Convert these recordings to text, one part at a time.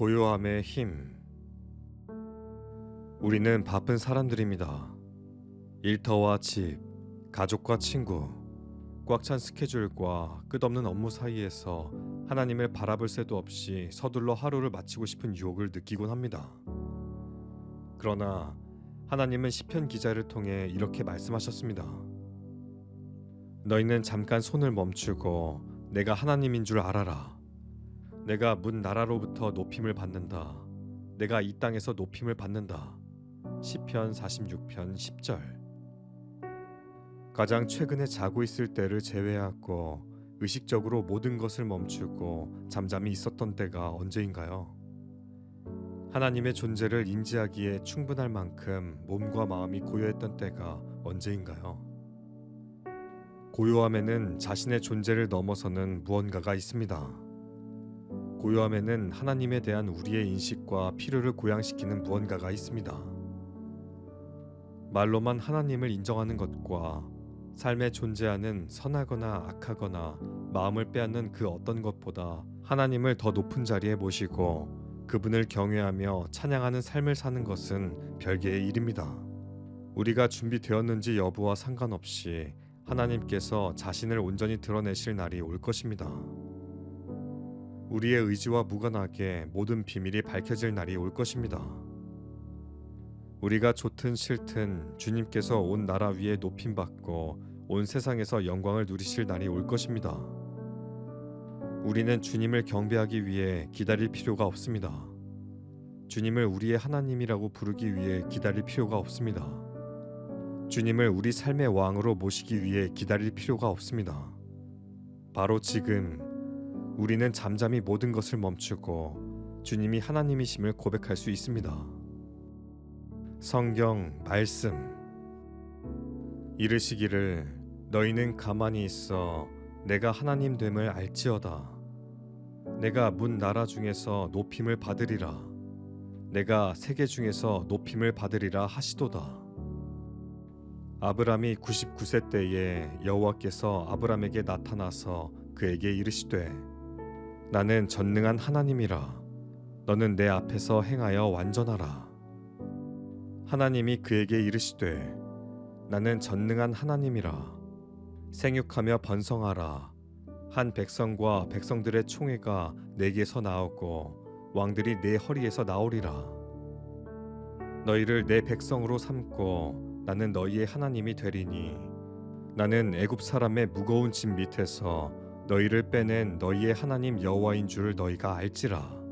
고요함의 힘. 우리는 바쁜 사람들입니다. 일터와 집, 가족과 친구, 꽉 찬 스케줄과 끝없는 업무 사이에서 하나님을 바라볼 새도 없이 서둘러 하루를 마치고 싶은 유혹을 느끼곤 합니다. 그러나 하나님은 시편 기자를 통해 이렇게 말씀하셨습니다. 너희는 잠깐 손을 멈추고 내가 하나님인 줄 알아라. 내가 문 나라로부터 높임을 받는다. 내가 이 땅에서 높임을 받는다. 시편 46편 10절. 가장 최근에 자고 있을 때를 제외하고 의식적으로 모든 것을 멈추고 잠잠히 있었던 때가 언제인가요? 하나님의 존재를 인지하기에 충분할 만큼 몸과 마음이 고요했던 때가 언제인가요? 고요함에는 자신의 존재를 넘어서는 무언가가 있습니다. 고요함에는 하나님에 대한 우리의 인식과 필요를 고양시키는 무언가가 있습니다. 말로만 하나님을 인정하는 것과 삶에 존재하는 선하거나 악하거나 마음을 빼앗는 그 어떤 것보다 하나님을 더 높은 자리에 모시고 그분을 경외하며 찬양하는 삶을 사는 것은 별개의 일입니다. 우리가 준비되었는지 여부와 상관없이 하나님께서 자신을 온전히 드러내실 날이 올 것입니다. 우리의 의지와 무관하게 모든 비밀이 밝혀질 날이 올 것입니다. 우리가 좋든 싫든 주님께서 온 나라 위에 높임받고 온 세상에서 영광을 누리실 날이 올 것입니다. 우리는 주님을 경배하기 위해 기다릴 필요가 없습니다. 주님을 우리의 하나님이라고 부르기 위해 기다릴 필요가 없습니다. 주님을 우리 삶의 왕으로 모시기 위해 기다릴 필요가 없습니다. 바로 지금 우리는 잠잠히 모든 것을 멈추고 주님이 하나님이심을 고백할 수 있습니다. 성경 말씀. 이르시기를 너희는 가만히 있어 내가 하나님 됨을 알지어다. 내가 문 나라 중에서 높임을 받으리라. 내가 세계 중에서 높임을 받으리라 하시도다. 아브람이 99세 때에 여호와께서 아브람에게 나타나서 그에게 이르시되 나는 전능한 하나님이라. 너는 내 앞에서 행하여 완전하라. 하나님이 그에게 이르시되 나는 전능한 하나님이라. 생육하며 번성하라. 한 백성과 백성들의 총회가 내게서 나오고 왕들이 내 허리에서 나오리라. 너희를 내 백성으로 삼고 나는 너희의 하나님이 되리니 나는 애굽 사람의 무거운 짐 밑에서 너희를 빼낸 너희의 하나님 여호와인 줄 너희가 알지라.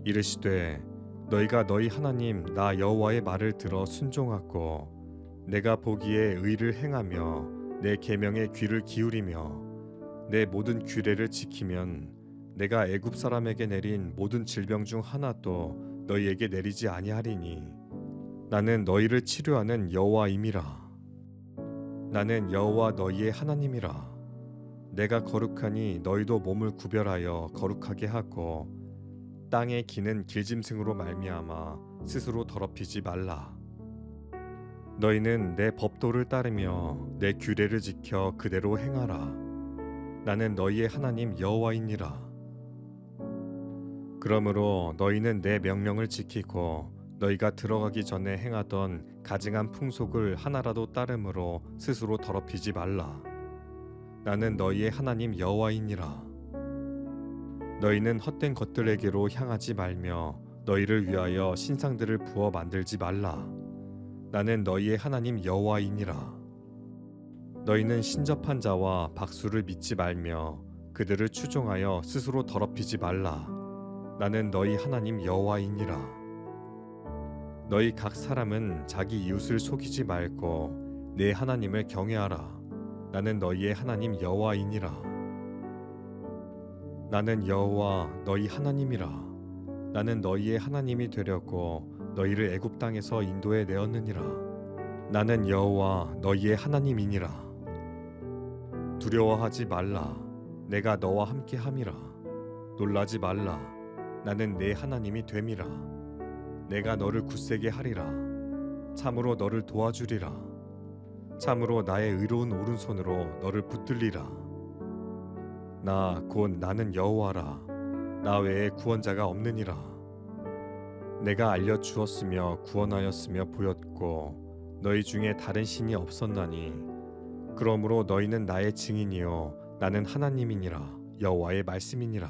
이르시되 너희가 너희 하나님 나 여호와의 말을 들어 순종하고 내가 보기에 의를 행하며 내 계명에 귀를 기울이며 내 모든 규례를 지키면 내가 애굽 사람에게 내린 모든 질병 중 하나도 너희에게 내리지 아니하리니 나는 너희를 치료하는 여호와임이라. 나는 여호와 너희의 하나님이라. 내가 거룩하니 너희도 몸을 구별하여 거룩하게 하고 땅에 기는 길짐승으로 말미암아 스스로 더럽히지 말라. 너희는 내 법도를 따르며 내 규례를 지켜 그대로 행하라. 나는 너희의 하나님 여호와이니라. 그러므로 너희는 내 명령을 지키고 너희가 들어가기 전에 행하던 가증한 풍속을 하나라도 따름으로 스스로 더럽히지 말라. 나는 너희의 하나님 여호와이니라. 너희는 헛된 것들에게로 향하지 말며 너희를 위하여 신상들을 부어 만들지 말라. 나는 너희의 하나님 여호와이니라. 너희는 신접한 자와 박수를 믿지 말며 그들을 추종하여 스스로 더럽히지 말라. 나는 너희 하나님 여호와이니라. 너희 각 사람은 자기 이웃을 속이지 말고 내 하나님을 경외하라. 나는 너희의 하나님 여호와이니라. 나는 여호와 너희 하나님이라. 나는 너희의 하나님이 되려고 너희를 애굽 땅에서 인도해 내었느니라. 나는 여호와 너희의 하나님이니라. 두려워하지 말라. 내가 너와 함께 함이라. 놀라지 말라. 나는 내 하나님이 됨이라. 내가 너를 굳세게 하리라. 참으로 너를 도와주리라. 참으로 나의 의로운 오른손으로 너를 붙들리라. 나 곧 나는 여호와라. 나 외에 구원자가 없느니라. 내가 알려 주었으며 구원하였으며 보였고 너희 중에 다른 신이 없었나니 그러므로 너희는 나의 증인이요 나는 하나님이니라. 여호와의 말씀이니라.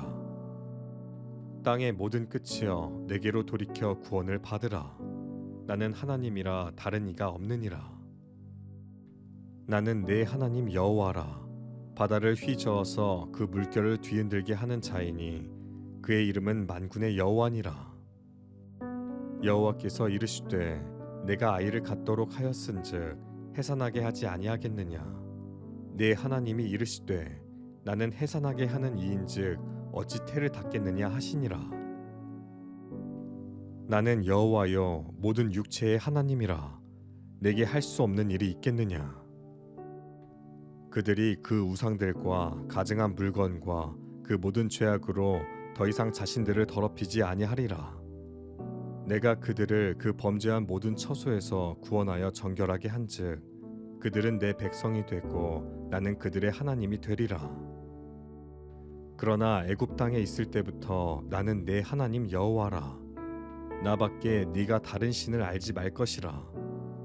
땅의 모든 끝이여 내게로 돌이켜 구원을 받으라. 나는 하나님이라 다른 이가 없느니라. 나는 내 하나님 여호와라. 바다를 휘저어서 그 물결을 뒤흔들게 하는 자이니 그의 이름은 만군의 여호와니라. 여호와께서 이르시되 내가 아이를 갖도록 하였은즉 해산하게 하지 아니하겠느냐. 내 하나님이 이르시되 나는 해산하게 하는 이인즉 어찌 태를 닫겠느냐 하시니라. 나는 여호와여 모든 육체의 하나님이라. 내게 할 수 없는 일이 있겠느냐. 그들이 그 우상들과 가증한 물건과 그 모든 죄악으로 더 이상 자신들을 더럽히지 아니하리라. 내가 그들을 그 범죄한 모든 처소에서 구원하여 정결하게 한즉 그들은 내 백성이 되고 나는 그들의 하나님이 되리라. 그러나 애굽 땅에 있을 때부터 나는 내 하나님 여호와라. 나밖에 네가 다른 신을 알지 말 것이라.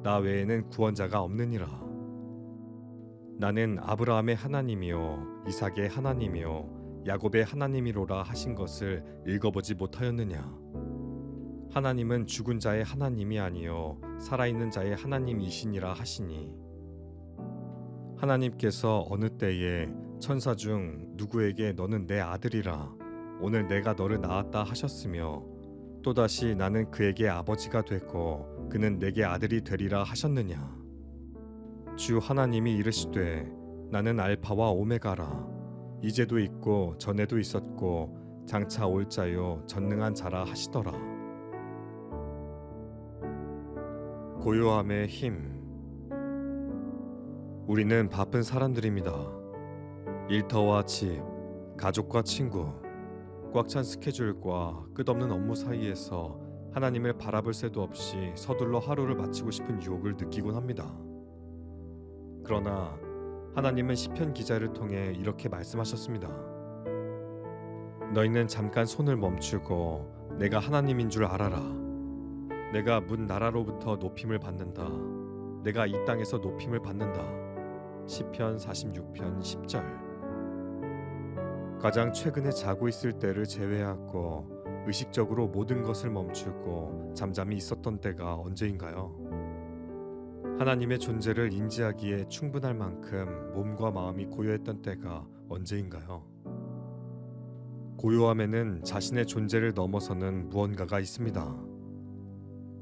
나 외에는 구원자가 없느니라. 나는 아브라함의 하나님이요 이삭의 하나님이요 야곱의 하나님이로라 하신 것을 읽어보지 못하였느냐. 하나님은 죽은 자의 하나님이 아니요 살아있는 자의 하나님이시니라 하시니 하나님께서 어느 때에 천사 중 누구에게 너는 내 아들이라 오늘 내가 너를 낳았다 하셨으며 또다시 나는 그에게 아버지가 되고 그는 내게 아들이 되리라 하셨느냐. 주 하나님이 이르시되 나는 알파와 오메가라. 이제도 있고 전에도 있었고 장차 올 자요 전능한 자라 하시더라. 고요함의 힘. 우리는 바쁜 사람들입니다. 일터와 집, 가족과 친구, 꽉 찬 스케줄과 끝없는 업무 사이에서 하나님을 바라볼 새도 없이 서둘러 하루를 마치고 싶은 유혹을 느끼곤 합니다. 그러나 하나님은 시편 기자를 통해 이렇게 말씀하셨습니다. 너희는 잠깐 손을 멈추고 내가 하나님인 줄 알아라. 내가 문 나라로부터 높임을 받는다. 내가 이 땅에서 높임을 받는다. 시편 46편 10절. 가장 최근에 자고 있을 때를 제외하고 의식적으로 모든 것을 멈추고 잠잠히 있었던 때가 언제인가요? 하나님의 존재를 인지하기에 충분할 만큼 몸과 마음이 고요했던 때가 언제인가요? 고요함에는 자신의 존재를 넘어서는 무언가가 있습니다.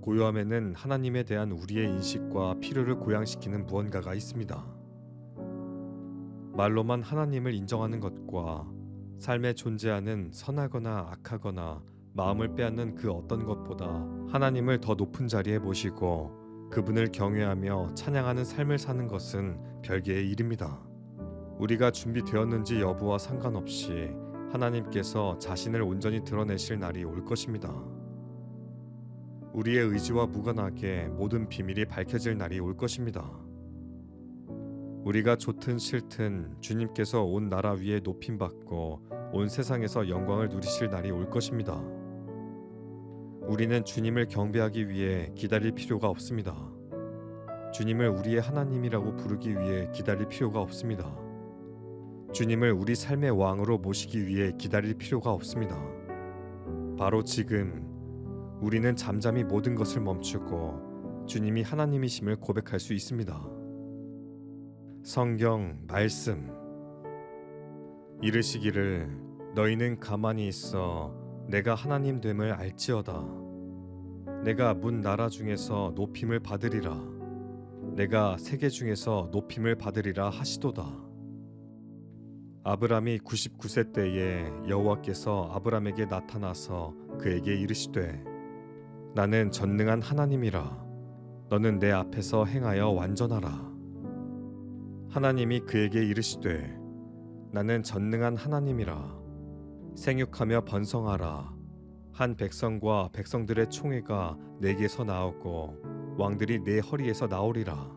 고요함에는 하나님에 대한 우리의 인식과 필요를 고양시키는 무언가가 있습니다. 말로만 하나님을 인정하는 것과 삶에 존재하는 선하거나 악하거나 마음을 빼앗는 그 어떤 것보다 하나님을 더 높은 자리에 모시고 그분을 경외하며 찬양하는 삶을 사는 것은 별개의 일입니다. 우리가 준비되었는지 여부와 상관없이 하나님께서 자신을 온전히 드러내실 날이 올 것입니다. 우리의 의지와 무관하게 모든 비밀이 밝혀질 날이 올 것입니다. 우리가 좋든 싫든 주님께서 온 나라 위에 높임받고 온 세상에서 영광을 누리실 날이 올 것입니다. 우리는 주님을 경배하기 위해 기다릴 필요가 없습니다. 주님을 우리의 하나님이라고 부르기 위해 기다릴 필요가 없습니다. 주님을 우리 삶의 왕으로 모시기 위해 기다릴 필요가 없습니다. 바로 지금 우리는 잠잠히 모든 것을 멈추고 주님이 하나님이심을 고백할 수 있습니다. 성경 말씀. 이르시기를 너희는 가만히 있어 내가 하나님 됨을 알지어다. 내가 문 나라 중에서 높임을 받으리라. 내가 세계 중에서 높임을 받으리라 하시도다. 아브람이 99세 때에 여호와께서 아브람에게 나타나서 그에게 이르시되 나는 전능한 하나님이라. 너는 내 앞에서 행하여 완전하라. 하나님이 그에게 이르시되 나는 전능한 하나님이라. 생육하며 번성하라. 한 백성과 백성들의 총회가 내게서 나오고 왕들이 내 허리에서 나오리라.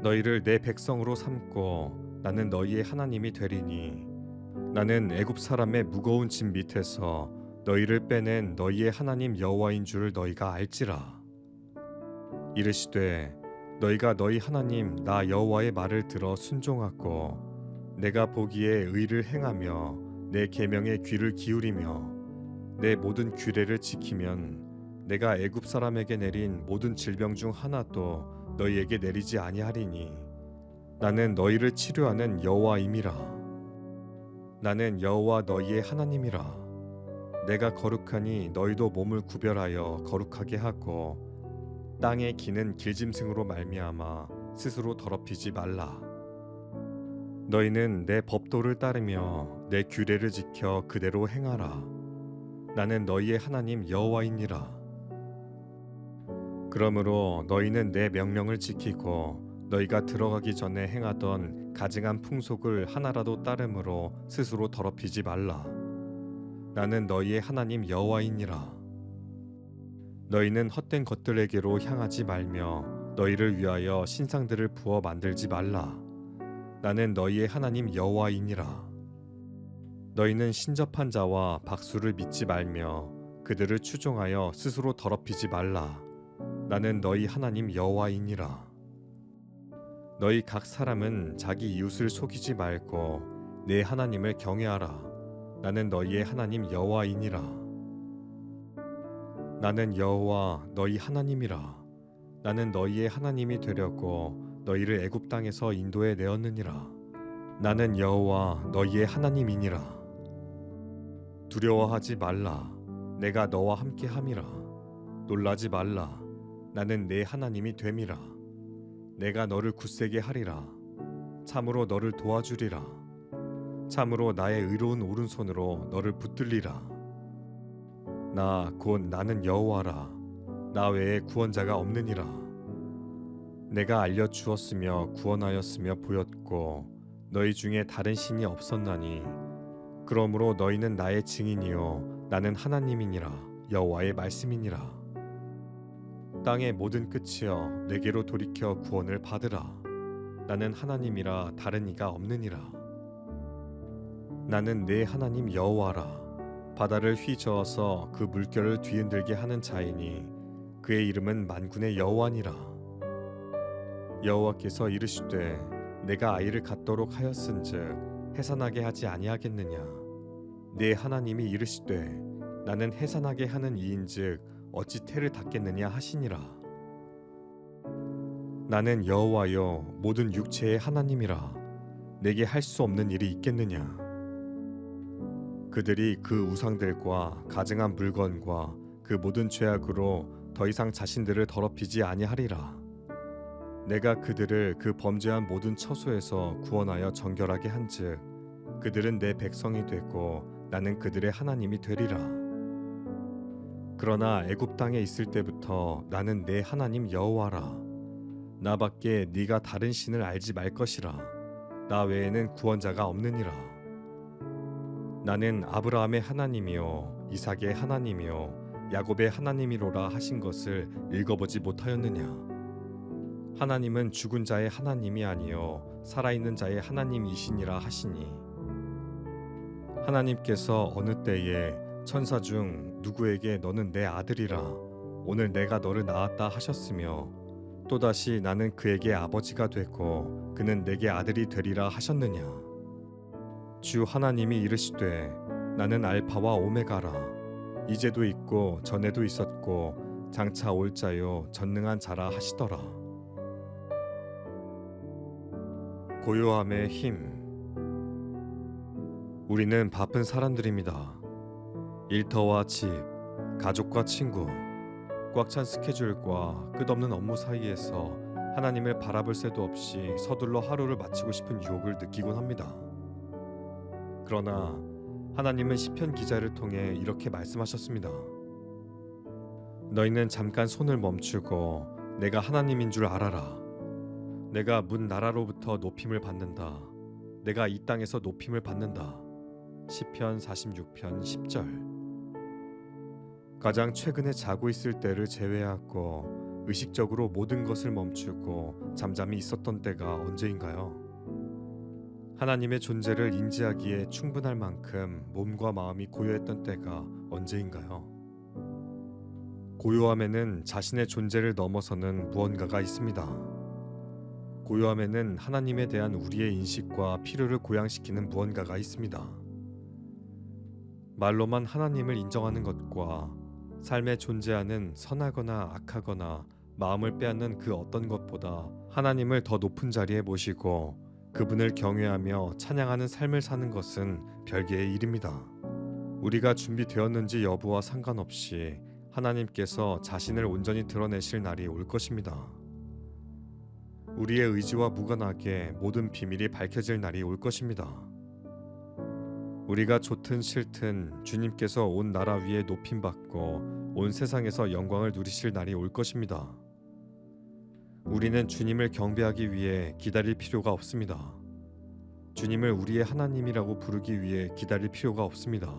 너희를 내 백성으로 삼고 나는 너희의 하나님이 되리니 나는 애굽 사람의 무거운 짐 밑에서 너희를 빼낸 너희의 하나님 여호와인 줄을 너희가 알지라. 이르시되 너희가 너희 하나님 나 여호와의 말을 들어 순종하고 내가 보기에 의를 행하며 내 계명에 귀를 기울이며 내 모든 규례를 지키면 내가 애굽 사람에게 내린 모든 질병 중 하나도 너희에게 내리지 아니하리니 나는 너희를 치료하는 여호와임이라. 나는 여호와 너희의 하나님이라. 내가 거룩하니 너희도 몸을 구별하여 거룩하게 하고 땅의 기는 길짐승으로 말미암아 스스로 더럽히지 말라. 너희는 내 법도를 따르며 내 규례를 지켜 그대로 행하라. 나는 너희의 하나님 여호와이니라. 그러므로 너희는 내 명령을 지키고 너희가 들어가기 전에 행하던 가증한 풍속을 하나라도 따름으로 스스로 더럽히지 말라. 나는 너희의 하나님 여호와이니라. 너희는 헛된 것들에게로 향하지 말며 너희를 위하여 신상들을 부어 만들지 말라. 나는 너희의 하나님 여호와이니라. 너희는 신접한 자와 박수를 믿지 말며 그들을 추종하여 스스로 더럽히지 말라. 나는 너희 하나님 여호와이니라. 너희 각 사람은 자기 이웃을 속이지 말고 내 하나님을 경외하라. 나는 너희의 하나님 여호와이니라. 나는 여호와 너희 하나님이라. 나는 너희의 하나님이 되려고 너희를 애굽 땅에서 인도해 내었느니라. 나는 여호와 너희의 하나님이니라. 두려워하지 말라. 내가 너와 함께 함이라. 놀라지 말라. 나는 내 하나님이 됨이라. 내가 너를 굳세게 하리라. 참으로 너를 도와주리라. 참으로 나의 의로운 오른손으로 너를 붙들리라. 나 곧 나는 여호와라. 나 외에 구원자가 없느니라. 내가 알려주었으며 구원하였으며 보였고 너희 중에 다른 신이 없었나니 그러므로 너희는 나의 증인이요 나는 하나님이니라. 여호와의 말씀이니라. 땅의 모든 끝이여 내게로 돌이켜 구원을 받으라. 나는 하나님이라 다른 이가 없느니라. 나는 내 하나님 여호와라. 바다를 휘저어서 그 물결을 뒤흔들게 하는 자이니 그의 이름은 만군의 여호와니라. 여호와께서 이르시되 내가 아이를 갖도록 하였은즉 해산하게 하지 아니하겠느냐. 내 하나님이 이르시되 나는 해산하게 하는 이인즉 어찌 태를 닫겠느냐 하시니라. 나는 여호와여 모든 육체의 하나님이라. 내게 할 수 없는 일이 있겠느냐. 그들이 그 우상들과 가증한 물건과 그 모든 죄악으로 더 이상 자신들을 더럽히지 아니하리라. 내가 그들을 그 범죄한 모든 처소에서 구원하여 정결하게 한즉 그들은 내 백성이 되고 나는 그들의 하나님이 되리라. 그러나 애굽 땅에 있을 때부터 나는 내 하나님 여호와라. 나밖에 네가 다른 신을 알지 말 것이라. 나 외에는 구원자가 없느니라. 나는 아브라함의 하나님이요 이삭의 하나님이요 야곱의 하나님이로라 하신 것을 읽어보지 못하였느냐. 하나님은 죽은 자의 하나님이 아니요 살아있는 자의 하나님이시니라 하시니 하나님께서 어느 때에 천사 중 누구에게 너는 내 아들이라 오늘 내가 너를 낳았다 하셨으며 또다시 나는 그에게 아버지가 되고 그는 내게 아들이 되리라 하셨느냐. 주 하나님이 이르시되 나는 알파와 오메가라. 이제도 있고 전에도 있었고 장차 올 자요 전능한 자라 하시더라. 고요함의 힘. 우리는 바쁜 사람들입니다. 일터와 집, 가족과 친구, 꽉 찬 스케줄과 끝없는 업무 사이에서 하나님을 바라볼 새도 없이 서둘러 하루를 마치고 싶은 유혹을 느끼곤 합니다. 그러나 하나님은 시편 기자를 통해 이렇게 말씀하셨습니다. 너희는 잠깐 손을 멈추고 내가 하나님인 줄 알아라. 내가 문 나라로부터 높임을 받는다. 내가 이 땅에서 높임을 받는다. 시편 46편 10절. 가장 최근에 자고 있을 때를 제외하고 의식적으로 모든 것을 멈추고 잠잠히 있었던 때가 언제인가요? 하나님의 존재를 인지하기에 충분할 만큼 몸과 마음이 고요했던 때가 언제인가요? 고요함에는 자신의 존재를 넘어서는 무언가가 있습니다. 고요함에는 하나님에 대한 우리의 인식과 필요를 고양시키는 무언가가 있습니다. 말로만 하나님을 인정하는 것과 삶에 존재하는 선하거나 악하거나 마음을 빼앗는 그 어떤 것보다 하나님을 더 높은 자리에 모시고 그분을 경외하며 찬양하는 삶을 사는 것은 별개의 일입니다. 우리가 준비되었는지 여부와 상관없이 하나님께서 자신을 온전히 드러내실 날이 올 것입니다. 우리의 의지와 무관하게 모든 비밀이 밝혀질 날이 올 것입니다. 우리가 좋든 싫든 주님께서 온 나라 위에 높임받고 온 세상에서 영광을 누리실 날이 올 것입니다. 우리는 주님을 경배하기 위해 기다릴 필요가 없습니다. 주님을 우리의 하나님이라고 부르기 위해 기다릴 필요가 없습니다.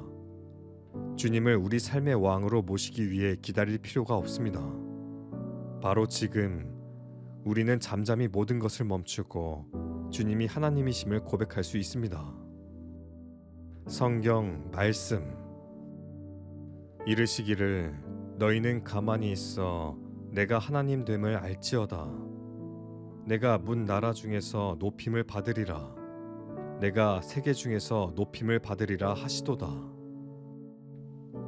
주님을 우리 삶의 왕으로 모시기 위해 기다릴 필요가 없습니다. 바로 지금 우리는 잠잠히 모든 것을 멈추고 주님이 하나님이심을 고백할 수 있습니다. 성경 말씀 이르시기를 너희는 가만히 있어 내가 하나님 됨을 알지어다. 내가 문 나라 중에서 높임을 받으리라. 내가 세계 중에서 높임을 받으리라 하시도다.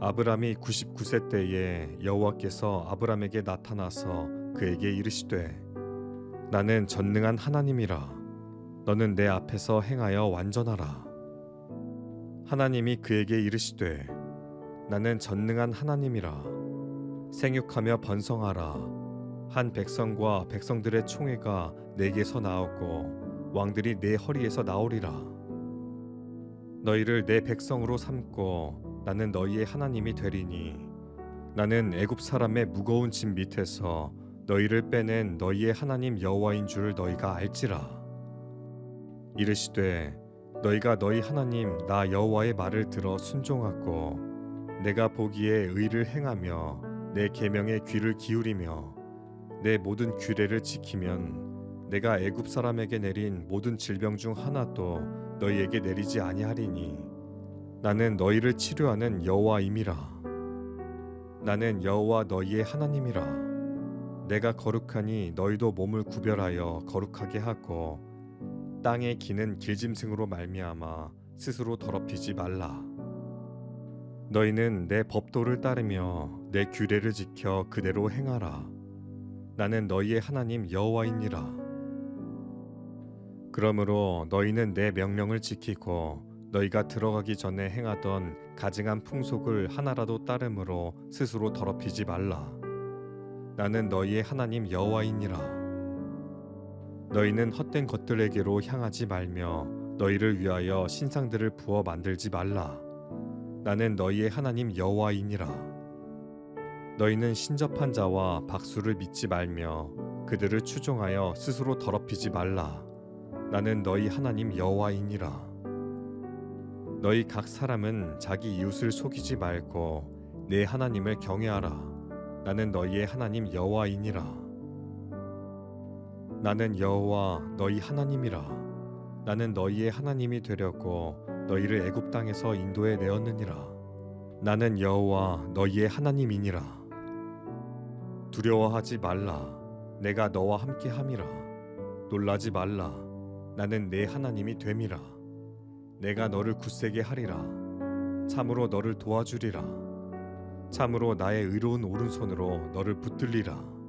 아브람이 99세 때에 여호와께서 아브람에게 나타나서 그에게 이르시되 나는 전능한 하나님이라. 너는 내 앞에서 행하여 완전하라. 하나님이 그에게 이르시되 나는 전능한 하나님이라. 생육하며 번성하라. 한 백성과 백성들의 총회가 내게서 나오고 왕들이 내 허리에서 나오리라. 너희를 내 백성으로 삼고 나는 너희의 하나님이 되리니 나는 애굽 사람의 무거운 짐 밑에서 너희를 빼낸 너희의 하나님 여호와인 줄 너희가 알지라. 이르시되 너희가 너희 하나님 나 여호와의 말을 들어 순종하고 내가 보기에 의를 행하며 내 계명에 귀를 기울이며 내 모든 규례를 지키면 내가 애굽 사람에게 내린 모든 질병 중 하나도 너희에게 내리지 아니하리니 나는 너희를 치료하는 여호와임이라. 나는 여호와 너희의 하나님이라. 내가 거룩하니 너희도 몸을 구별하여 거룩하게 하고 땅에 기는 길짐승으로 말미암아 스스로 더럽히지 말라. 너희는 내 법도를 따르며 내 규례를 지켜 그대로 행하라. 나는 너희의 하나님 여호와이니라. 그러므로 너희는 내 명령을 지키고 너희가 들어가기 전에 행하던 가증한 풍속을 하나라도 따름으로 스스로 더럽히지 말라. 나는 너희의 하나님 여호와이니라. 너희는 헛된 것들에게로 향하지 말며 너희를 위하여 신상들을 부어 만들지 말라. 나는 너희의 하나님 여호와이니라. 너희는 신접한 자와 박수를 믿지 말며 그들을 추종하여 스스로 더럽히지 말라. 나는 너희 하나님 여호와이니라. 너희 각 사람은 자기 이웃을 속이지 말고 내 하나님을 경외하라. 나는 너희의 하나님 여호와이니라. 나는 여호와 너희 하나님이라. 나는 너희의 하나님이 되려고 너희를 애굽 땅에서 인도해 내었느니라. 나는 여호와 너희의 하나님이니라. 두려워하지 말라. 내가 너와 함께 함이라. 놀라지 말라. 나는 내 하나님이 됨이라. 내가 너를 굳세게 하리라. 참으로 너를 도와주리라. 참으로 나의 의로운 오른손으로 너를 붙들리라.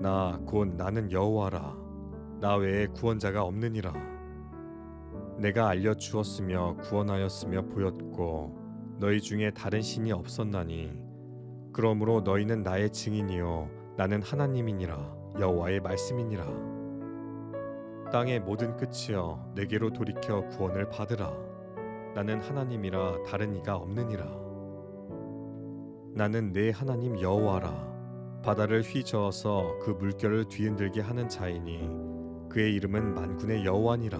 나 곧 나는 여호와라. 나 외에 구원자가 없느니라. 내가 알려주었으며 구원하였으며 보였고 너희 중에 다른 신이 없었나니 그러므로 너희는 나의 증인이요 나는 하나님이니라. 여호와의 말씀이니라. 땅의 모든 끝이여 내게로 돌이켜 구원을 받으라. 나는 하나님이라 다른 이가 없느니라. 나는 내 하나님 여호와라. 바다를 휘저어서 그 물결을 뒤흔들게 하는 자이니 그의 이름은 만군의 여호와니라.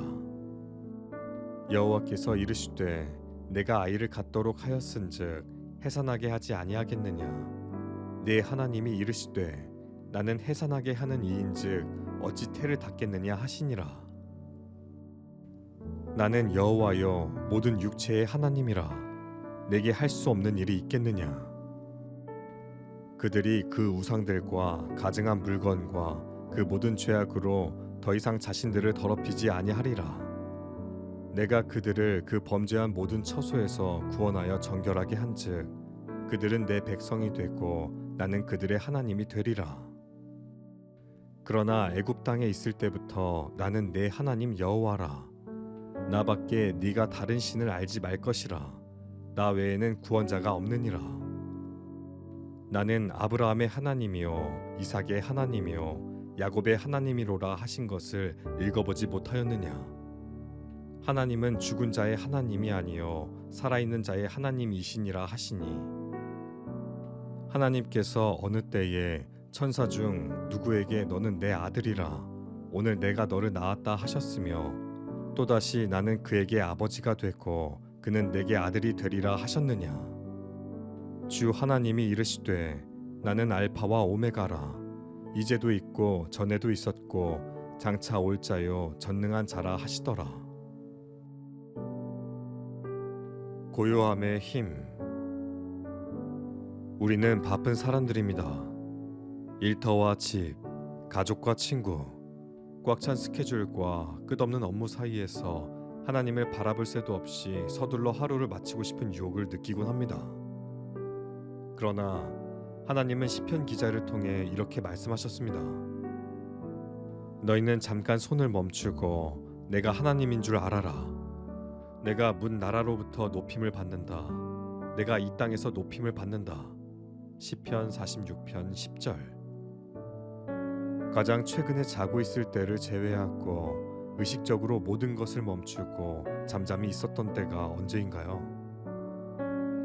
여호와께서 이르시되 내가 아이를 갖도록 하였은즉 해산하게 하지 아니하겠느냐. 내 하나님이 이르시되 나는 해산하게 하는 이인즉 어찌 태를 닫겠느냐 하시니라. 나는 여호와여 모든 육체의 하나님이라. 내게 할 수 없는 일이 있겠느냐? 그들이 그 우상들과 가증한 물건과 그 모든 죄악으로 더 이상 자신들을 더럽히지 아니하리라. 내가 그들을 그 범죄한 모든 처소에서 구원하여 정결하게 한즉 그들은 내 백성이 되고 나는 그들의 하나님이 되리라. 그러나 애굽 땅에 있을 때부터 나는 내 하나님 여호와라. 나밖에 네가 다른 신을 알지 말 것이라. 나 외에는 구원자가 없느니라. 나는 아브라함의 하나님이요 이삭의 하나님이요 야곱의 하나님이로라 하신 것을 읽어보지 못하였느냐? 하나님은 죽은 자의 하나님이 아니요 살아있는 자의 하나님이시니라 하시니, 하나님께서 어느 때에 천사 중 누구에게 너는 내 아들이라 오늘 내가 너를 낳았다 하셨으며 또다시 나는 그에게 아버지가 되고 그는 내게 아들이 되리라 하셨느냐? 주 하나님이 이르시되 나는 알파와 오메가라. 이제도 있고 전에도 있었고 장차 올 자요 전능한 자라 하시더라. 고요함의 힘. 우리는 바쁜 사람들입니다. 일터와 집, 가족과 친구, 꽉 찬 스케줄과 끝없는 업무 사이에서 하나님을 바라볼 새도 없이 서둘러 하루를 마치고 싶은 유혹을 느끼곤 합니다. 그러나 하나님은 시편 기자를 통해 이렇게 말씀하셨습니다. 너희는 잠깐 손을 멈추고 내가 하나님인 줄 알아라. 내가 문 나라로부터 높임을 받는다. 내가 이 땅에서 높임을 받는다. 시편 46편 10절. 가장 최근에 자고 있을 때를 제외하고 의식적으로 모든 것을 멈추고 잠잠히 있었던 때가 언제인가요?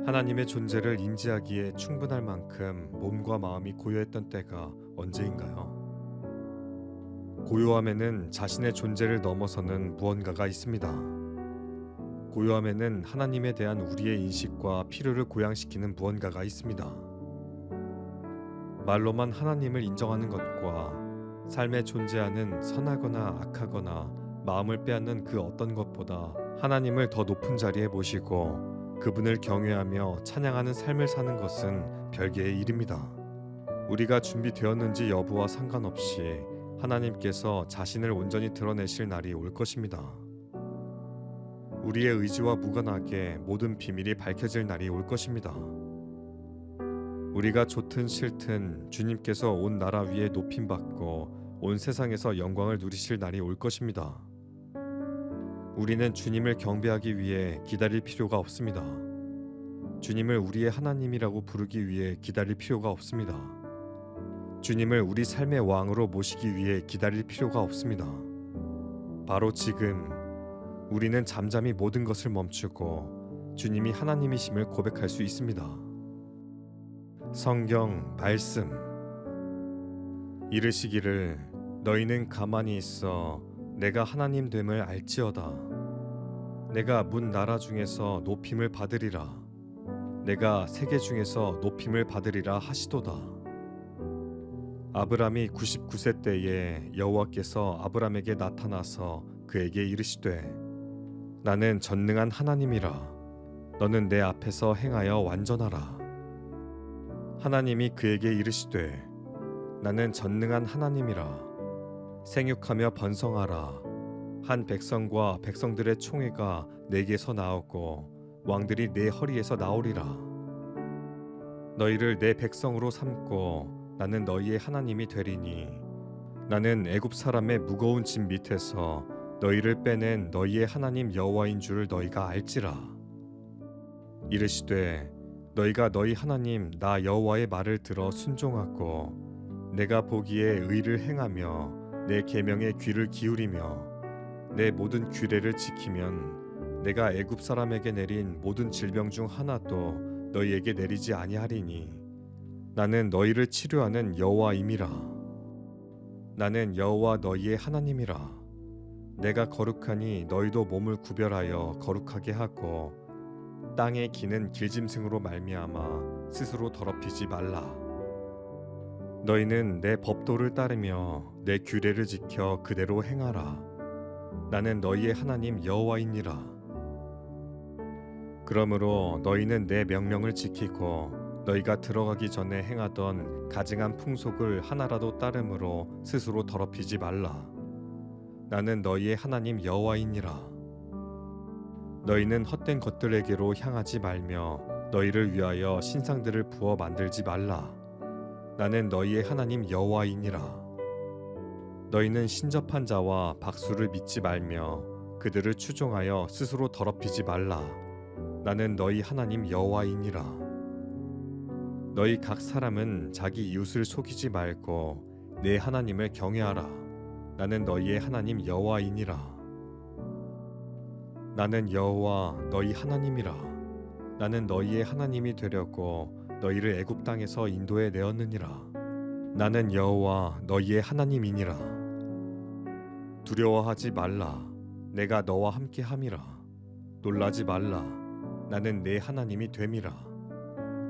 하나님의 존재를 인지하기에 충분할 만큼 몸과 마음이 고요했던 때가 언제인가요? 고요함에는 자신의 존재를 넘어서는 무언가가 있습니다. 고요함에는 하나님에 대한 우리의 인식과 필요를 고양시키는 무언가가 있습니다. 말로만 하나님을 인정하는 것과 삶에 존재하는 선하거나 악하거나 마음을 빼앗는 그 어떤 것보다 하나님을 더 높은 자리에 모시고 그분을 경외하며 찬양하는 삶을 사는 것은 별개의 일입니다. 우리가 준비되었는지 여부와 상관없이 하나님께서 자신을 온전히 드러내실 날이 올 것입니다. 우리의 의지와 무관하게 모든 비밀이 밝혀질 날이 올 것입니다. 우리가 좋든 싫든 주님께서 온 나라 위에 높임받고 온 세상에서 영광을 누리실 날이 올 것입니다. 우리는 주님을 경배하기 위해 기다릴 필요가 없습니다. 주님을 우리의 하나님이라고 부르기 위해 기다릴 필요가 없습니다. 주님을 우리 삶의 왕으로 모시기 위해 기다릴 필요가 없습니다. 바로 지금 우리는 잠잠히 모든 것을 멈추고 주님이 하나님이심을 고백할 수 있습니다. 성경 말씀. 이르시기를 너희는 가만히 있어 내가 하나님 됨을 알지어다. 내가 문 나라 중에서 높임을 받으리라. 내가 세계 중에서 높임을 받으리라 하시도다. 아브람이 99세 때에 여호와께서 아브람에게 나타나서 그에게 이르시되 나는 전능한 하나님이라. 너는 내 앞에서 행하여 완전하라. 하나님이 그에게 이르시되 나는 전능한 하나님이라. 생육하며 번성하라. 한 백성과 백성들의 총회가 내게서 나오고 왕들이 내 허리에서 나오리라. 너희를 내 백성으로 삼고 나는 너희의 하나님이 되리니 나는 애굽 사람의 무거운 짐 밑에서 너희를 빼낸 너희의 하나님 여호와인 줄을 너희가 알지라. 이르시되 너희가 너희 하나님 나 여호와의 말을 들어 순종하고 내가 보기에 의를 행하며 내 계명에 귀를 기울이며 내 모든 규례를 지키면 내가 애굽 사람에게 내린 모든 질병 중 하나도 너희에게 내리지 아니하리니 나는 너희를 치료하는 여호와임이라. 나는 여호와 너희의 하나님이라. 내가 거룩하니 너희도 몸을 구별하여 거룩하게 하고 땅의 기는 길짐승으로 말미암아 스스로 더럽히지 말라. 너희는 내 법도를 따르며 내 규례를 지켜 그대로 행하라. 나는 너희의 하나님 여호와이니라. 그러므로 너희는 내 명령을 지키고 너희가 들어가기 전에 행하던 가증한 풍속을 하나라도 따름으로 스스로 더럽히지 말라. 나는 너희의 하나님 여호와이니라. 너희는 헛된 것들에게로 향하지 말며 너희를 위하여 신상들을 부어 만들지 말라. 나는 너희의 하나님 여호와이니라. 너희는 신접한 자와 박수를 믿지 말며 그들을 추종하여 스스로 더럽히지 말라. 나는 너희 하나님 여호와이니라. 너희 각 사람은 자기 이웃을 속이지 말고 내 하나님을 경외하라. 나는 너희의 하나님 여호와이니라. 나는 여호와 너희 하나님이라. 나는 너희의 하나님이 되려고 너희를 애굽 땅에서 인도해 내었느니라. 나는 여호와 너희의 하나님이니라. 두려워하지 말라. 내가 너와 함께 함이라. 놀라지 말라. 나는 내 하나님이 됨이라.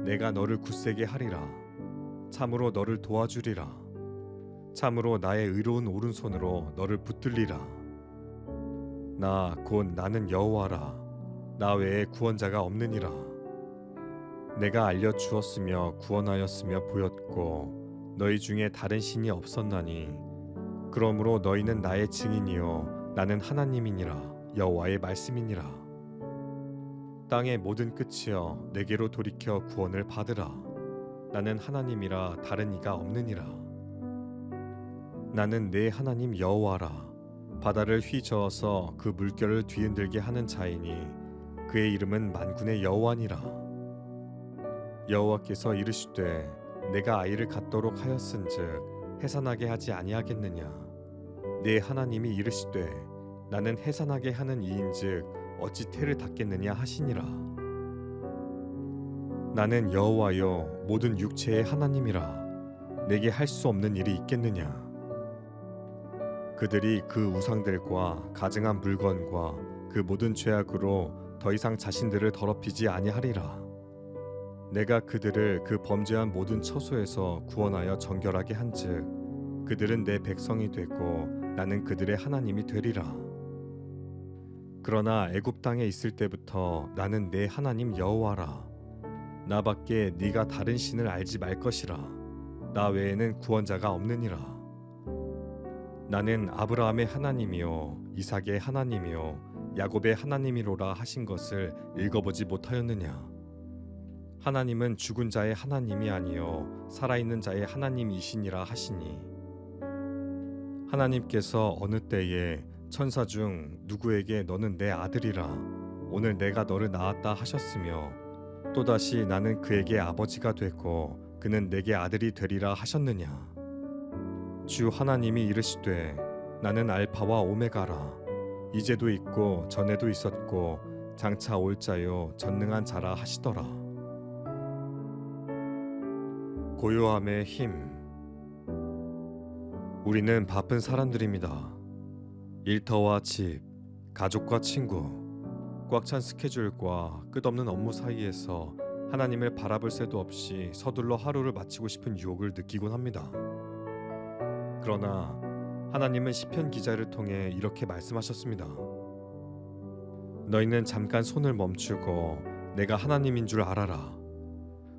내가 너를 굳세게 하리라. 참으로 너를 도와주리라. 참으로 나의 의로운 오른손으로 너를 붙들리라. 나 곧 나는 여호와라. 나 외에 구원자가 없느니라. 내가 알려 주었으며 구원하였으며 보였고 너희 중에 다른 신이 없었나니 그러므로 너희는 나의 증인이요 나는 하나님이니라. 여호와의 말씀이니라. 땅의 모든 끝이여 내게로 돌이켜 구원을 받으라. 나는 하나님이라 다른 이가 없느니라. 나는 내 하나님 여호와라. 바다를 휘저어서 그 물결을 뒤흔들게 하는 자이니 그의 이름은 만군의 여호와니라. 여호와께서 이르시되 내가 아이를 갖도록 하였은즉 해산하게 하지 아니하겠느냐. 내 하나님이 이르시되 나는 해산하게 하는 이인즉 어찌 태를 닫겠느냐 하시니라. 나는 여호와여 모든 육체의 하나님이라. 내게 할 수 없는 일이 있겠느냐. 그들이 그 우상들과 가증한 물건과 그 모든 죄악으로 더 이상 자신들을 더럽히지 아니하리라. 내가 그들을 그 범죄한 모든 처소에서 구원하여 정결하게 한즉 그들은 내 백성이 되고 나는 그들의 하나님이 되리라. 그러나 애굽 땅에 있을 때부터 나는 내 하나님 여호와라. 나밖에 네가 다른 신을 알지 말 것이라. 나 외에는 구원자가 없느니라. 나는 아브라함의 하나님이요 이삭의 하나님이요 야곱의 하나님이로라 하신 것을 읽어보지 못하였느냐. 하나님은 죽은 자의 하나님이 아니요 살아있는 자의 하나님이시니라 하시니 하나님께서 어느 때에 천사 중 누구에게 너는 내 아들이라 오늘 내가 너를 낳았다 하셨으며 또다시 나는 그에게 아버지가 되고 그는 내게 아들이 되리라 하셨느냐. 주 하나님이 이르시되 나는 알파와 오메가라. 이제도 있고 전에도 있었고 장차 올 자요 전능한 자라 하시더라. 고요함의 힘. 우리는 바쁜 사람들입니다. 일터와 집, 가족과 친구, 꽉 찬 스케줄과 끝없는 업무 사이에서 하나님을 바라볼 새도 없이 서둘러 하루를 마치고 싶은 유혹을 느끼곤 합니다. 그러나 하나님은 시편 기자를 통해 이렇게 말씀하셨습니다. 너희는 잠깐 손을 멈추고 내가 하나님인 줄 알아라.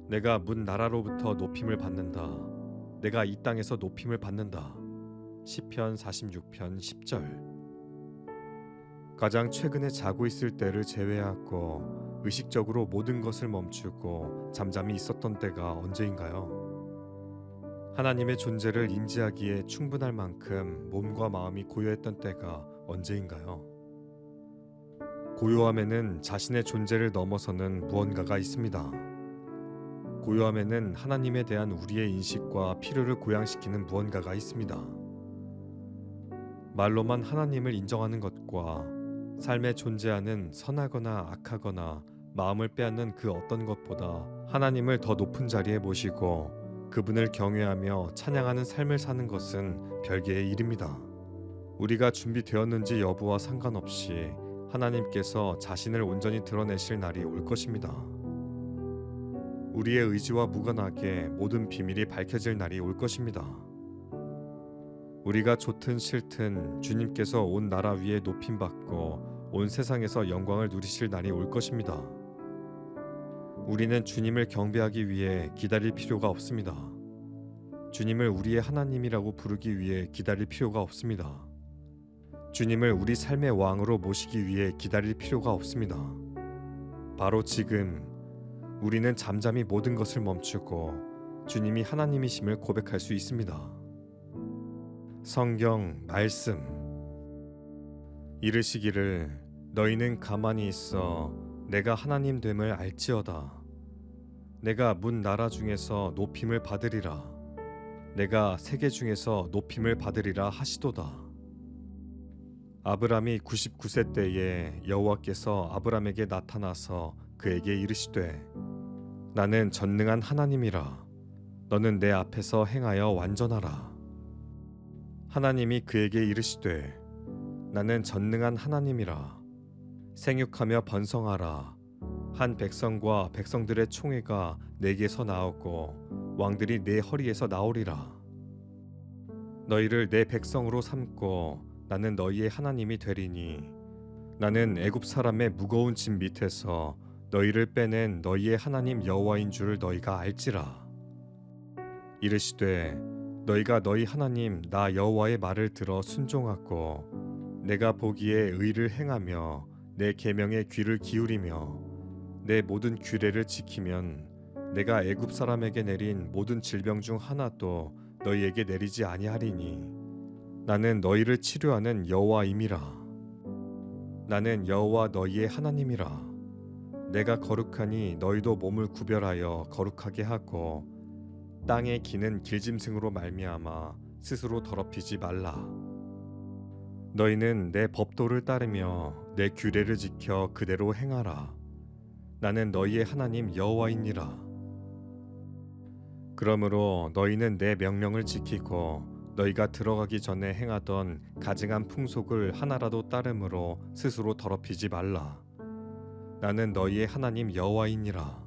내가 문 나라로부터 높임을 받는다. 내가 이 땅에서 높임을 받는다. 시편 46편 10절. 가장 최근에 자고 있을 때를 제외하고 의식적으로 모든 것을 멈추고 잠잠히 있었던 때가 언제인가요? 하나님의 존재를 인지하기에 충분할 만큼 몸과 마음이 고요했던 때가 언제인가요? 고요함에는 자신의 존재를 넘어서는 무언가가 있습니다. 고요함에는 하나님에 대한 우리의 인식과 필요를 고양시키는 무언가가 있습니다. 말로만 하나님을 인정하는 것과 삶에 존재하는 선하거나 악하거나 마음을 빼앗는 그 어떤 것보다 하나님을 더 높은 자리에 모시고 그분을 경외하며 찬양하는 삶을 사는 것은 별개의 일입니다. 우리가 준비되었는지 여부와 상관없이 하나님께서 자신을 온전히 드러내실 날이 올 것입니다. 우리의 의지와 무관하게 모든 비밀이 밝혀질 날이 올 것입니다. 우리가 좋든 싫든 주님께서 온 나라 위에 높임 받고 온 세상에서 영광을 누리실 날이 올 것입니다. 우리는 주님을 경배하기 위해 기다릴 필요가 없습니다. 주님을 우리의 하나님이라고 부르기 위해 기다릴 필요가 없습니다. 주님을 우리 삶의 왕으로 모시기 위해 기다릴 필요가 없습니다. 바로 지금 우리는 잠잠히 모든 것을 멈추고 주님이 하나님이심을 고백할 수 있습니다. 성경 말씀 이르시기를 너희는 가만히 있어 내가 하나님 됨을 알지어다. 내가 문 나라 중에서 높임을 받으리라. 내가 세계 중에서 높임을 받으리라 하시도다. 아브람이 99세 때에 여호와께서 아브람에게 나타나서 그에게 이르시되 나는 전능한 하나님이라. 너는 내 앞에서 행하여 완전하라. 하나님이 그에게 이르시되 나는 전능한 하나님이라. 생육하며 번성하라. 한 백성과 백성들의 총회가 내게서 나오고 왕들이 내 허리에서 나오리라. 너희를 내 백성으로 삼고 나는 너희의 하나님이 되리니 나는 애굽 사람의 무거운 짐 밑에서 너희를 빼낸 너희의 하나님 여호와인 줄 너희가 알지라. 이르시되 너희가 너희 하나님 나 여호와의 말을 들어 순종하고 내가 보기에 의를 행하며 내 계명에 귀를 기울이며 내 모든 규례를 지키면 내가 애굽 사람에게 내린 모든 질병 중 하나도 너희에게 내리지 아니하리니 나는 너희를 치료하는 여호와임이라. 나는 여호와 너희의 하나님이라. 내가 거룩하니 너희도 몸을 구별하여 거룩하게 하고 땅의 기는 길짐승으로 말미암아 스스로 더럽히지 말라. 너희는 내 법도를 따르며 내 규례를 지켜 그대로 행하라. 나는 너희의 하나님 여호와이니라. 그러므로 너희는 내 명령을 지키고 너희가 들어가기 전에 행하던 가증한 풍속을 하나라도 따름으로 스스로 더럽히지 말라. 나는 너희의 하나님 여호와이니라.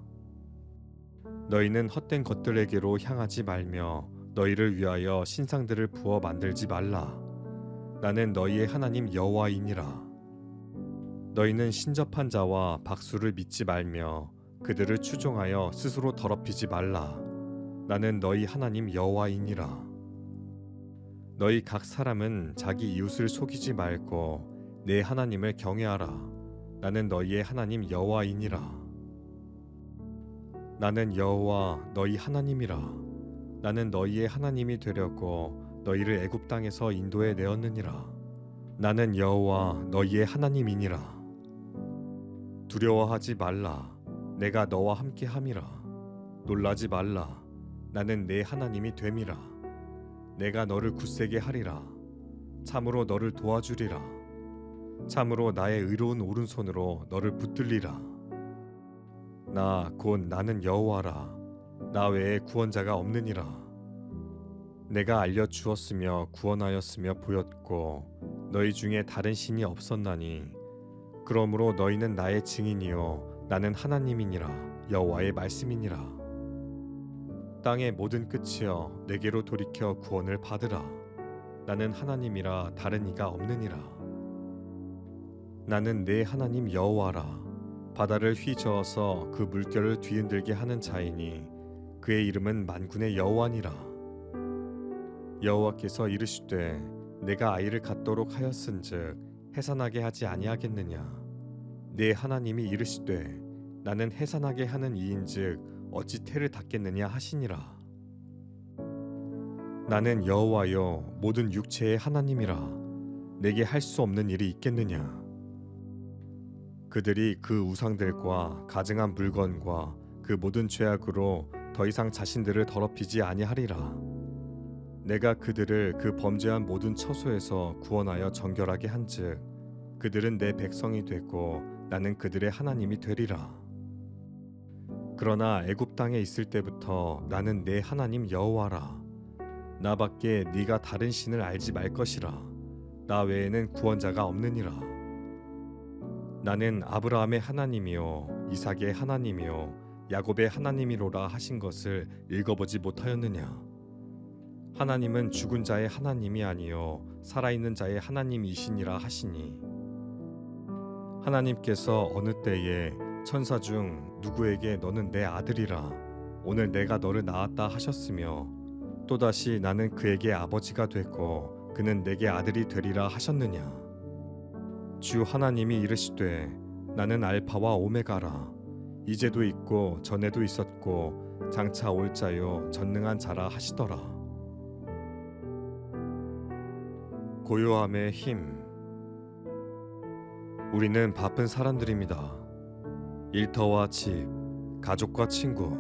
너희는 헛된 것들에게로 향하지 말며 너희를 위하여 신상들을 부어 만들지 말라. 나는 너희의 하나님 여호와이니라. 너희는 신접한 자와 박수를 믿지 말며 그들을 추종하여 스스로 더럽히지 말라. 나는 너희 하나님 여호와이니라. 너희 각 사람은 자기 이웃을 속이지 말고 내 하나님을 경외하라. 나는 너희의 하나님 여호와이니라. 나는 여호와 너희 하나님이라. 나는 너희의 하나님이 되려고 너희를 애굽 땅에서 인도해 내었느니라. 나는 여호와 너희의 하나님이니라. 두려워하지 말라. 내가 너와 함께 함이라. 놀라지 말라. 나는 내 하나님이 됨이라. 내가 너를 굳세게 하리라. 참으로 너를 도와주리라. 참으로 나의 의로운 오른손으로 너를 붙들리라. 나 곧 나는 여호와라. 나 외에 구원자가 없느니라. 내가 알려주었으며 구원하였으며 보였고 너희 중에 다른 신이 없었나니 그러므로 너희는 나의 증인이요 나는 하나님이니라. 여호와의 말씀이니라. 땅의 모든 끝이여 내게로 돌이켜 구원을 받으라. 나는 하나님이라 다른 이가 없느니라. 나는 내 하나님 여호와라. 바다를 휘저어서 그 물결을 뒤흔들게 하는 자이니 그의 이름은 만군의 여호와니라. 여호와께서 이르시되 내가 아이를 갖도록 하였은즉 해산하게 하지 아니하겠느냐. 내 하나님이 이르시되 나는 해산하게 하는 이인즉 어찌 태를 닫겠느냐 하시니라. 나는 여호와여 모든 육체의 하나님이라. 내게 할 수 없는 일이 있겠느냐. 그들이 그 우상들과 가증한 물건과 그 모든 죄악으로 더 이상 자신들을 더럽히지 아니하리라. 내가 그들을 그 범죄한 모든 처소에서 구원하여 정결하게 한즉 그들은 내 백성이 되고 나는 그들의 하나님이 되리라. 그러나 애굽 땅에 있을 때부터 나는 내 하나님 여호와라. 나밖에 네가 다른 신을 알지 말 것이라. 나 외에는 구원자가 없느니라. 나는 아브라함의 하나님이요 이삭의 하나님이요 야곱의 하나님이로라 하신 것을 읽어보지 못하였느냐. 하나님은 죽은 자의 하나님이 아니요 살아있는 자의 하나님이시니라 하시니 하나님께서 어느 때에 천사 중 누구에게 너는 내 아들이라 오늘 내가 너를 낳았다 하셨으며 또다시 나는 그에게 아버지가 됐고 그는 내게 아들이 되리라 하셨느냐. 주 하나님이 이르시되 나는 알파와 오메가라 이제도 있고 전에도 있었고 장차 올 자요 전능한 자라 하시더라. 고요함의 힘. 우리는 바쁜 사람들입니다. 일터와 집, 가족과 친구,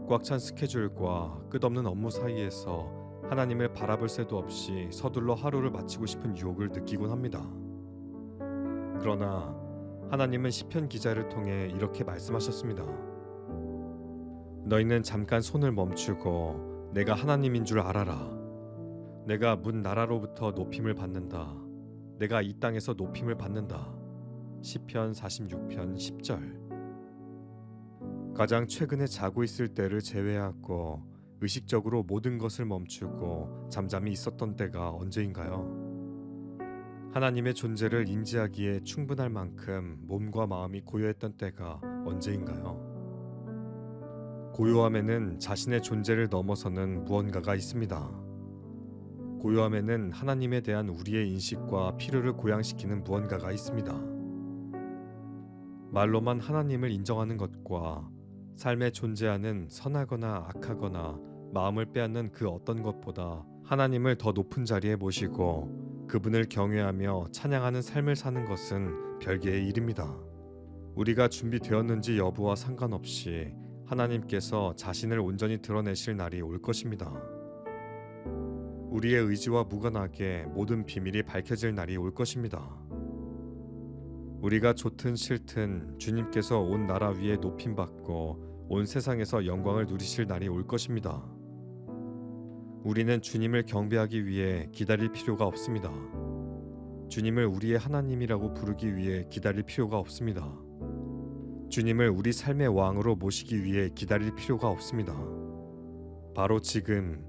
꽉 찬 스케줄과 끝없는 업무 사이에서 하나님을 바라볼 새도 없이 서둘러 하루를 마치고 싶은 유혹을 느끼곤 합니다. 그러나 하나님은 시편 기자를 통해 이렇게 말씀하셨습니다. 너희는 잠깐 손을 멈추고 내가 하나님인 줄 알아라. 내가 문 나라로부터 높임을 받는다. 내가 이 땅에서 높임을 받는다. 시편 46편 10절. 가장 최근에 자고 있을 때를 제외하고 의식적으로 모든 것을 멈추고 잠잠히 있었던 때가 언제인가요? 하나님의 존재를 인지하기에 충분할 만큼 몸과 마음이 고요했던 때가 언제인가요? 고요함에는 자신의 존재를 넘어서는 무언가가 있습니다. 고요함에는 하나님에 대한 우리의 인식과 필요를 고양시키는 무언가가 있습니다. 말로만 하나님을 인정하는 것과 삶에 존재하는 선하거나 악하거나 마음을 빼앗는 그 어떤 것보다 하나님을 더 높은 자리에 모시고 그분을 경외하며 찬양하는 삶을 사는 것은 별개의 일입니다. 우리가 준비되었는지 여부와 상관없이 하나님께서 자신을 온전히 드러내실 날이 올 것입니다. 우리의 의지와 무관하게 모든 비밀이 밝혀질 날이 올 것입니다. 우리가 좋든 싫든 주님께서 온 나라 위에 높임받고 온 세상에서 영광을 누리실 날이 올 것입니다. 우리는 주님을 경배하기 위해 기다릴 필요가 없습니다. 주님을 우리의 하나님이라고 부르기 위해 기다릴 필요가 없습니다. 주님을 우리 삶의 왕으로 모시기 위해 기다릴 필요가 없습니다. 바로 지금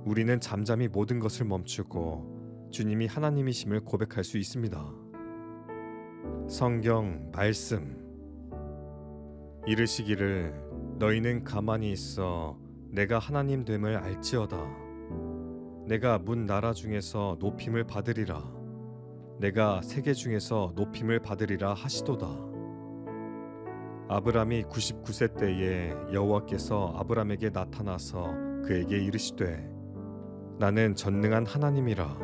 우리는 잠잠히 모든 것을 멈추고 주님이 하나님이심을 고백할 수 있습니다. 성경 말씀. 이르시기를 너희는 가만히 있어 내가 하나님 됨을 알지어다. 내가 문 나라 중에서 높임을 받으리라. 내가 세계 중에서 높임을 받으리라 하시도다. 아브람이 99세 때에 여호와께서 아브람에게 나타나서 그에게 이르시되 나는 전능한 하나님이라.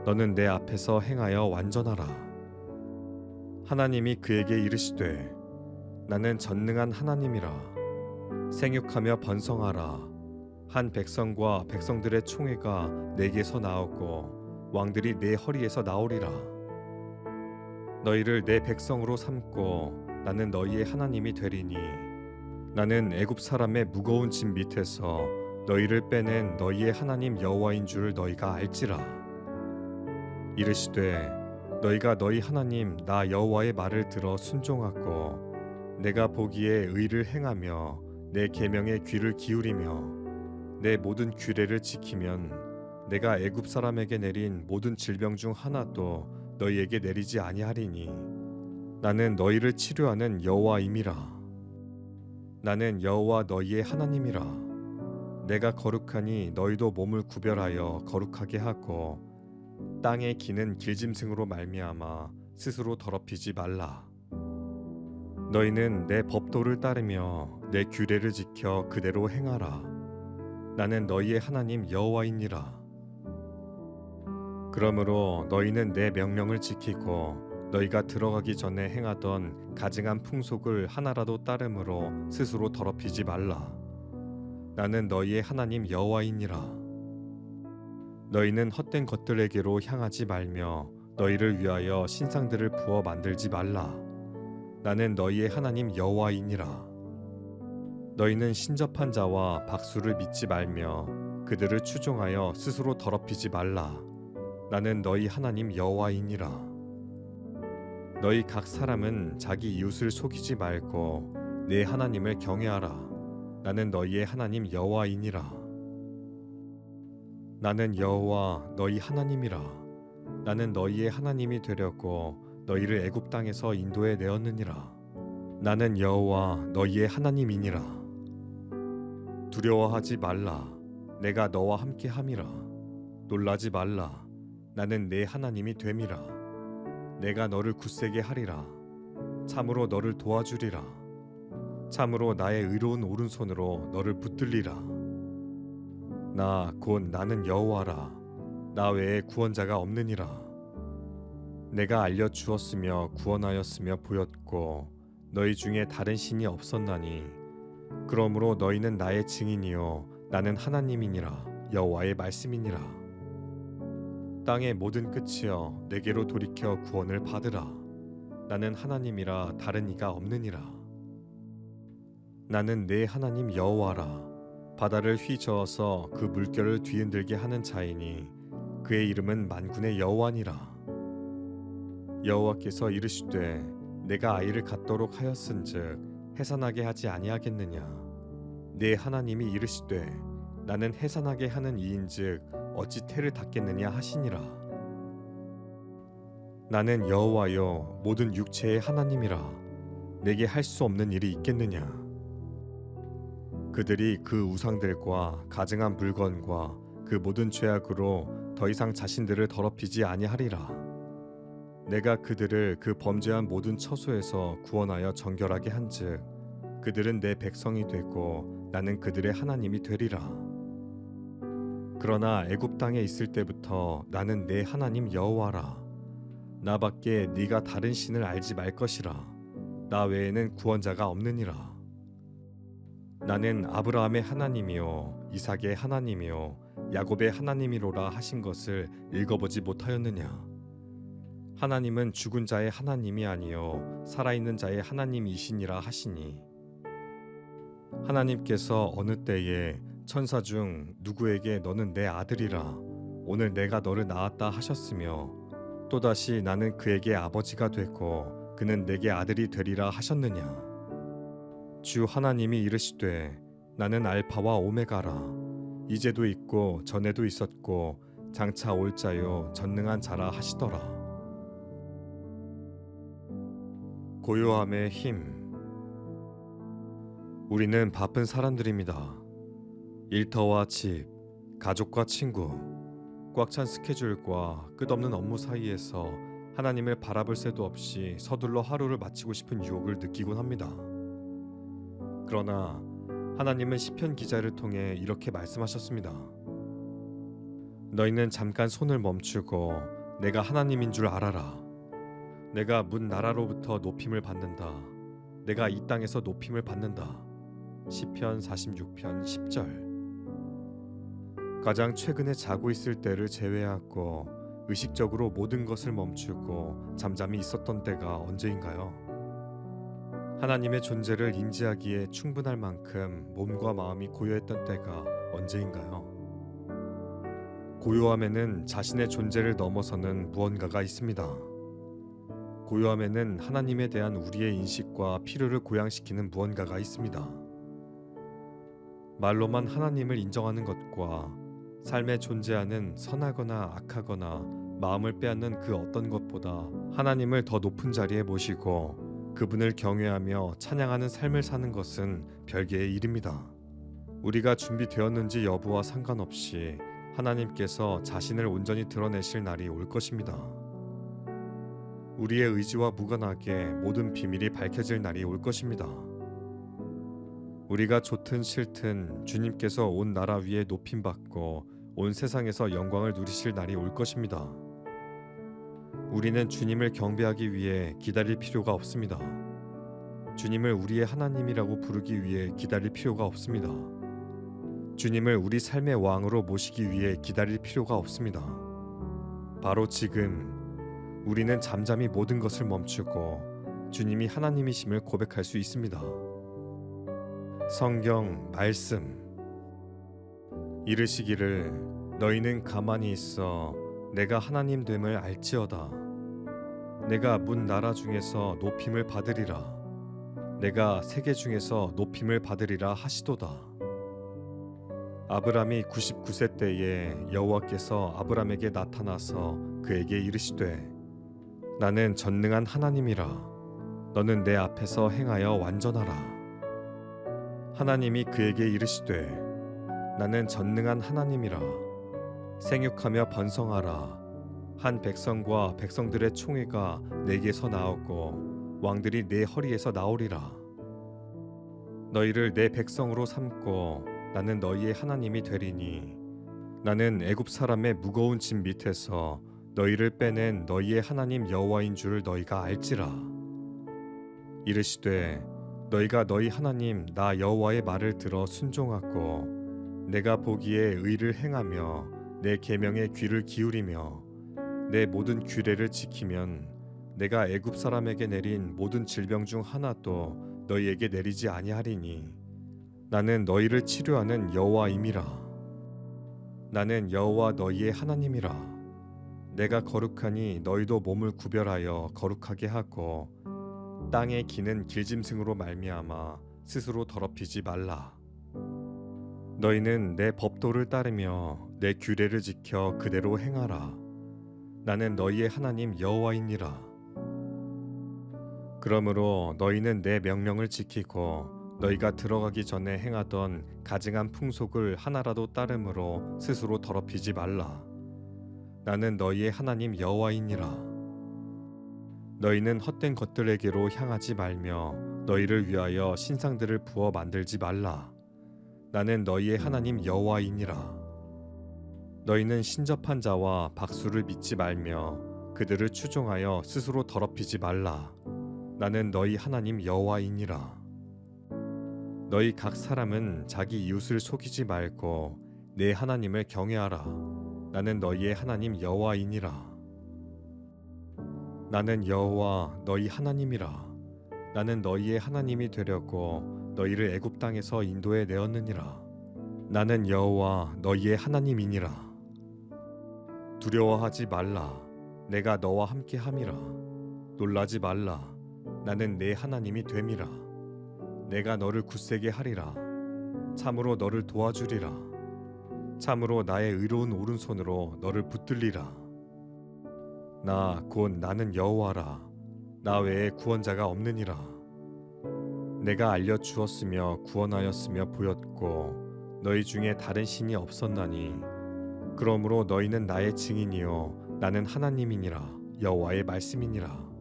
너는 내 앞에서 행하여 완전하라. 하나님이 그에게 이르시되 나는 전능한 하나님이라. 생육하며 번성하라. 한 백성과 백성들의 총회가 내게서 나오고 왕들이 내 허리에서 나오리라. 너희를 내 백성으로 삼고 나는 너희의 하나님이 되리니 나는 애굽 사람의 무거운 짐 밑에서 너희를 빼낸 너희의 하나님 여호와인 줄 너희가 알지라. 이르시되 너희가 너희 하나님 나 여호와의 말을 들어 순종하고 내가 보기에 의를 행하며 내 계명에 귀를 기울이며 내 모든 규례를 지키면 내가 애굽 사람에게 내린 모든 질병 중 하나도 너희에게 내리지 아니하리니 나는 너희를 치료하는 여호와임이라. 나는 여호와 너희의 하나님이라. 내가 거룩하니 너희도 몸을 구별하여 거룩하게 하고 땅에 기는 길짐승으로 말미암아 스스로 더럽히지 말라. 너희는 내 법도를 따르며 내 규례를 지켜 그대로 행하라. 나는 너희의 하나님 여호와이니라. 그러므로 너희는 내 명령을 지키고 너희가 들어가기 전에 행하던 가증한 풍속을 하나라도 따름으로 스스로 더럽히지 말라. 나는 너희의 하나님 여호와이니라. 너희는 헛된 것들에게로 향하지 말며 너희를 위하여 신상들을 부어 만들지 말라. 나는 너희의 하나님 여호와이니라. 너희는 신접한 자와 박수를 믿지 말며 그들을 추종하여 스스로 더럽히지 말라. 나는 너희 하나님 여호와이니라. 너희 각 사람은 자기 이웃을 속이지 말고 내 하나님을 경외하라. 나는 너희의 하나님 여호와이니라. 나는 여호와 너희 하나님이라. 나는 너희의 하나님이 되려고 너희를 애굽 땅에서 인도해 내었느니라. 나는 여호와 너희의 하나님이니라. 두려워하지 말라. 내가 너와 함께 함이라. 놀라지 말라. 나는 내 하나님이 됨이라. 내가 너를 굳세게 하리라. 참으로 너를 도와주리라. 참으로 나의 의로운 오른손으로 너를 붙들리라. 나 곧 나는 여호와라. 나 외에 구원자가 없느니라. 내가 알려주었으며 구원하였으며 보였고 너희 중에 다른 신이 없었나니 그러므로 너희는 나의 증인이요 나는 하나님이니라. 여호와의 말씀이니라. 땅의 모든 끝이여 내게로 돌이켜 구원을 받으라. 나는 하나님이라 다른 이가 없느니라. 나는 내 하나님 여호와라. 바다를 휘저어서 그 물결을 뒤흔들게 하는 자이니 그의 이름은 만군의 여호와니라. 여호와께서 이르시되 내가 아이를 갖도록 하였은즉 해산하게 하지 아니하겠느냐. 내 하나님이 이르시되 나는 해산하게 하는 이인즉 어찌 태를 닫겠느냐 하시니라. 나는 여호와여 모든 육체의 하나님이라. 내게 할 수 없는 일이 있겠느냐. 그들이 그 우상들과 가증한 물건과 그 모든 죄악으로 더 이상 자신들을 더럽히지 아니하리라. 내가 그들을 그 범죄한 모든 처소에서 구원하여 정결하게 한즉 그들은 내 백성이 되고 나는 그들의 하나님이 되리라. 그러나 애굽 땅에 있을 때부터 나는 내 하나님 여호와라. 나밖에 네가 다른 신을 알지 말 것이라. 나 외에는 구원자가 없느니라. 나는 아브라함의 하나님이요 이삭의 하나님이요 야곱의 하나님이로라 하신 것을 읽어보지 못하였느냐. 하나님은 죽은 자의 하나님이 아니요 살아있는 자의 하나님이시니라 하시니 하나님께서 어느 때에 천사 중 누구에게 너는 내 아들이라 오늘 내가 너를 낳았다 하셨으며 또다시 나는 그에게 아버지가 되고 그는 내게 아들이 되리라 하셨느냐. 주 하나님이 이르시되 나는 알파와 오메가라. 이제도 있고 전에도 있었고 장차 올 자요 전능한 자라 하시더라. 고요함의 힘. 우리는 바쁜 사람들입니다. 일터와 집, 가족과 친구, 꽉 찬 스케줄과 끝없는 업무 사이에서 하나님을 바라볼 새도 없이 서둘러 하루를 마치고 싶은 유혹을 느끼곤 합니다. 그러나 하나님은 시편 기자를 통해 이렇게 말씀하셨습니다. 너희는 잠깐 손을 멈추고 내가 하나님인 줄 알아라. 내가 문 나라로부터 높임을 받는다. 내가 이 땅에서 높임을 받는다. 시편 46편 10절. 가장 최근에 자고 있을 때를 제외하고 의식적으로 모든 것을 멈추고 잠잠히 있었던 때가 언제인가요? 하나님의 존재를 인지하기에 충분할 만큼 몸과 마음이 고요했던 때가 언제인가요? 고요함에는 자신의 존재를 넘어서는 무언가가 있습니다. 고요함에는 하나님에 대한 우리의 인식과 필요를 고양시키는 무언가가 있습니다. 말로만 하나님을 인정하는 것과 삶에 존재하는 선하거나 악하거나 마음을 빼앗는 그 어떤 것보다 하나님을 더 높은 자리에 모시고 그분을 경외하며 찬양하는 삶을 사는 것은 별개의 일입니다. 우리가 준비되었는지 여부와 상관없이 하나님께서 자신을 온전히 드러내실 날이 올 것입니다. 우리의 의지와 무관하게 모든 비밀이 밝혀질 날이 올 것입니다. 우리가 좋든 싫든 주님께서 온 나라 위에 높임받고 온 세상에서 영광을 누리실 날이 올 것입니다. 우리는 주님을 경배하기 위해 기다릴 필요가 없습니다. 주님을 우리의 하나님이라고 부르기 위해 기다릴 필요가 없습니다. 주님을 우리 삶의 왕으로 모시기 위해 기다릴 필요가 없습니다. 바로 지금 우리는 잠잠히 모든 것을 멈추고 주님이 하나님이심을 고백할 수 있습니다. 성경 말씀. 이르시기를 너희는 가만히 있어 내가 하나님 됨을 알지어다. 내가 문 나라 중에서 높임을 받으리라. 내가 세계 중에서 높임을 받으리라 하시도다. 아브람이 99세 때에 여호와께서 아브람에게 나타나서 그에게 이르시되 나는 전능한 하나님이라 너는 내 앞에서 행하여 완전하라. 하나님이 그에게 이르시되 나는 전능한 하나님이라 생육하며 번성하라. 한 백성과 백성들의 총회가 내게서 나오고 왕들이 내 허리에서 나오리라. 너희를 내 백성으로 삼고 나는 너희의 하나님이 되리니 나는 애굽 사람의 무거운 짐 밑에서 너희를 빼낸 너희의 하나님 여호와인 줄 너희가 알지라. 이르시되 너희가 너희 하나님 나 여호와의 말을 들어 순종하고 내가 보기에 의를 행하며 내 계명에 귀를 기울이며 내 모든 규례를 지키면 내가 애굽 사람에게 내린 모든 질병 중 하나도 너희에게 내리지 아니하리니 나는 너희를 치료하는 여호와임이라. 나는 여호와 너희의 하나님이라. 내가 거룩하니 너희도 몸을 구별하여 거룩하게 하고 땅에 기는 길짐승으로 말미암아 스스로 더럽히지 말라. 너희는 내 법도를 따르며 내 규례를 지켜 그대로 행하라. 나는 너희의 하나님 여호와이니라. 그러므로 너희는 내 명령을 지키고 너희가 들어가기 전에 행하던 가증한 풍속을 하나라도 따름으로 스스로 더럽히지 말라. 나는 너희의 하나님 여호와이니라. 너희는 헛된 것들에게로 향하지 말며 너희를 위하여 신상들을 부어 만들지 말라. 나는 너희의 하나님 여호와이니라. 너희는 신접한 자와 박수를 믿지 말며 그들을 추종하여 스스로 더럽히지 말라. 나는 너희 하나님 여호와이니라. 너희 각 사람은 자기 이웃을 속이지 말고 내 하나님을 경외하라. 나는 너희의 하나님 여호와이니라. 나는 여호와 너희 하나님이라. 나는 너희의 하나님이 되려고 너희를 애굽 땅에서 인도해 내었느니라. 나는 여호와 너희의 하나님이니라. 두려워하지 말라. 내가 너와 함께 함이라. 놀라지 말라. 나는 내 하나님이 됨이라. 내가 너를 굳세게 하리라. 참으로 너를 도와주리라. 참으로 나의 의로운 오른손으로 너를 붙들리라. 나 곧 나는 여호와라. 나 외에 구원자가 없느니라. 내가 알려주었으며 구원하였으며 보였고 너희 중에 다른 신이 없었나니 그러므로 너희는 나의 증인이요 나는 하나님이니라. 여호와의 말씀이니라.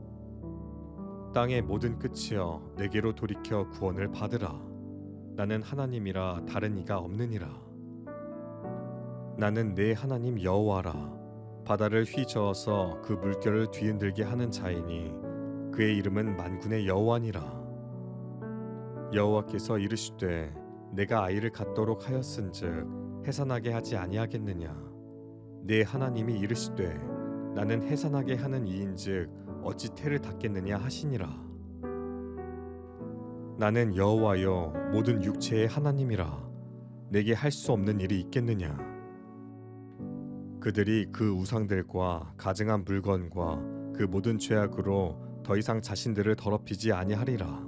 땅의 모든 끝이여 내게로 돌이켜 구원을 받으라. 나는 하나님이라 다른 이가 없느니라. 나는 내 하나님 여호와라. 바다를 휘저어서 그 물결을 뒤흔들게 하는 자이니 그의 이름은 만군의 여호와니라. 여호와께서 이르시되 내가 아이를 갖도록 하였은즉 해산하게 하지 아니하겠느냐. 내 하나님이 이르시되 나는 해산하게 하는 이인즉 어찌 태를 닫겠느냐 하시니라. 나는 여호와여 모든 육체의 하나님이라. 내게 할 수 없는 일이 있겠느냐. 그들이 그 우상들과 가증한 물건과 그 모든 죄악으로 더 이상 자신들을 더럽히지 아니하리라.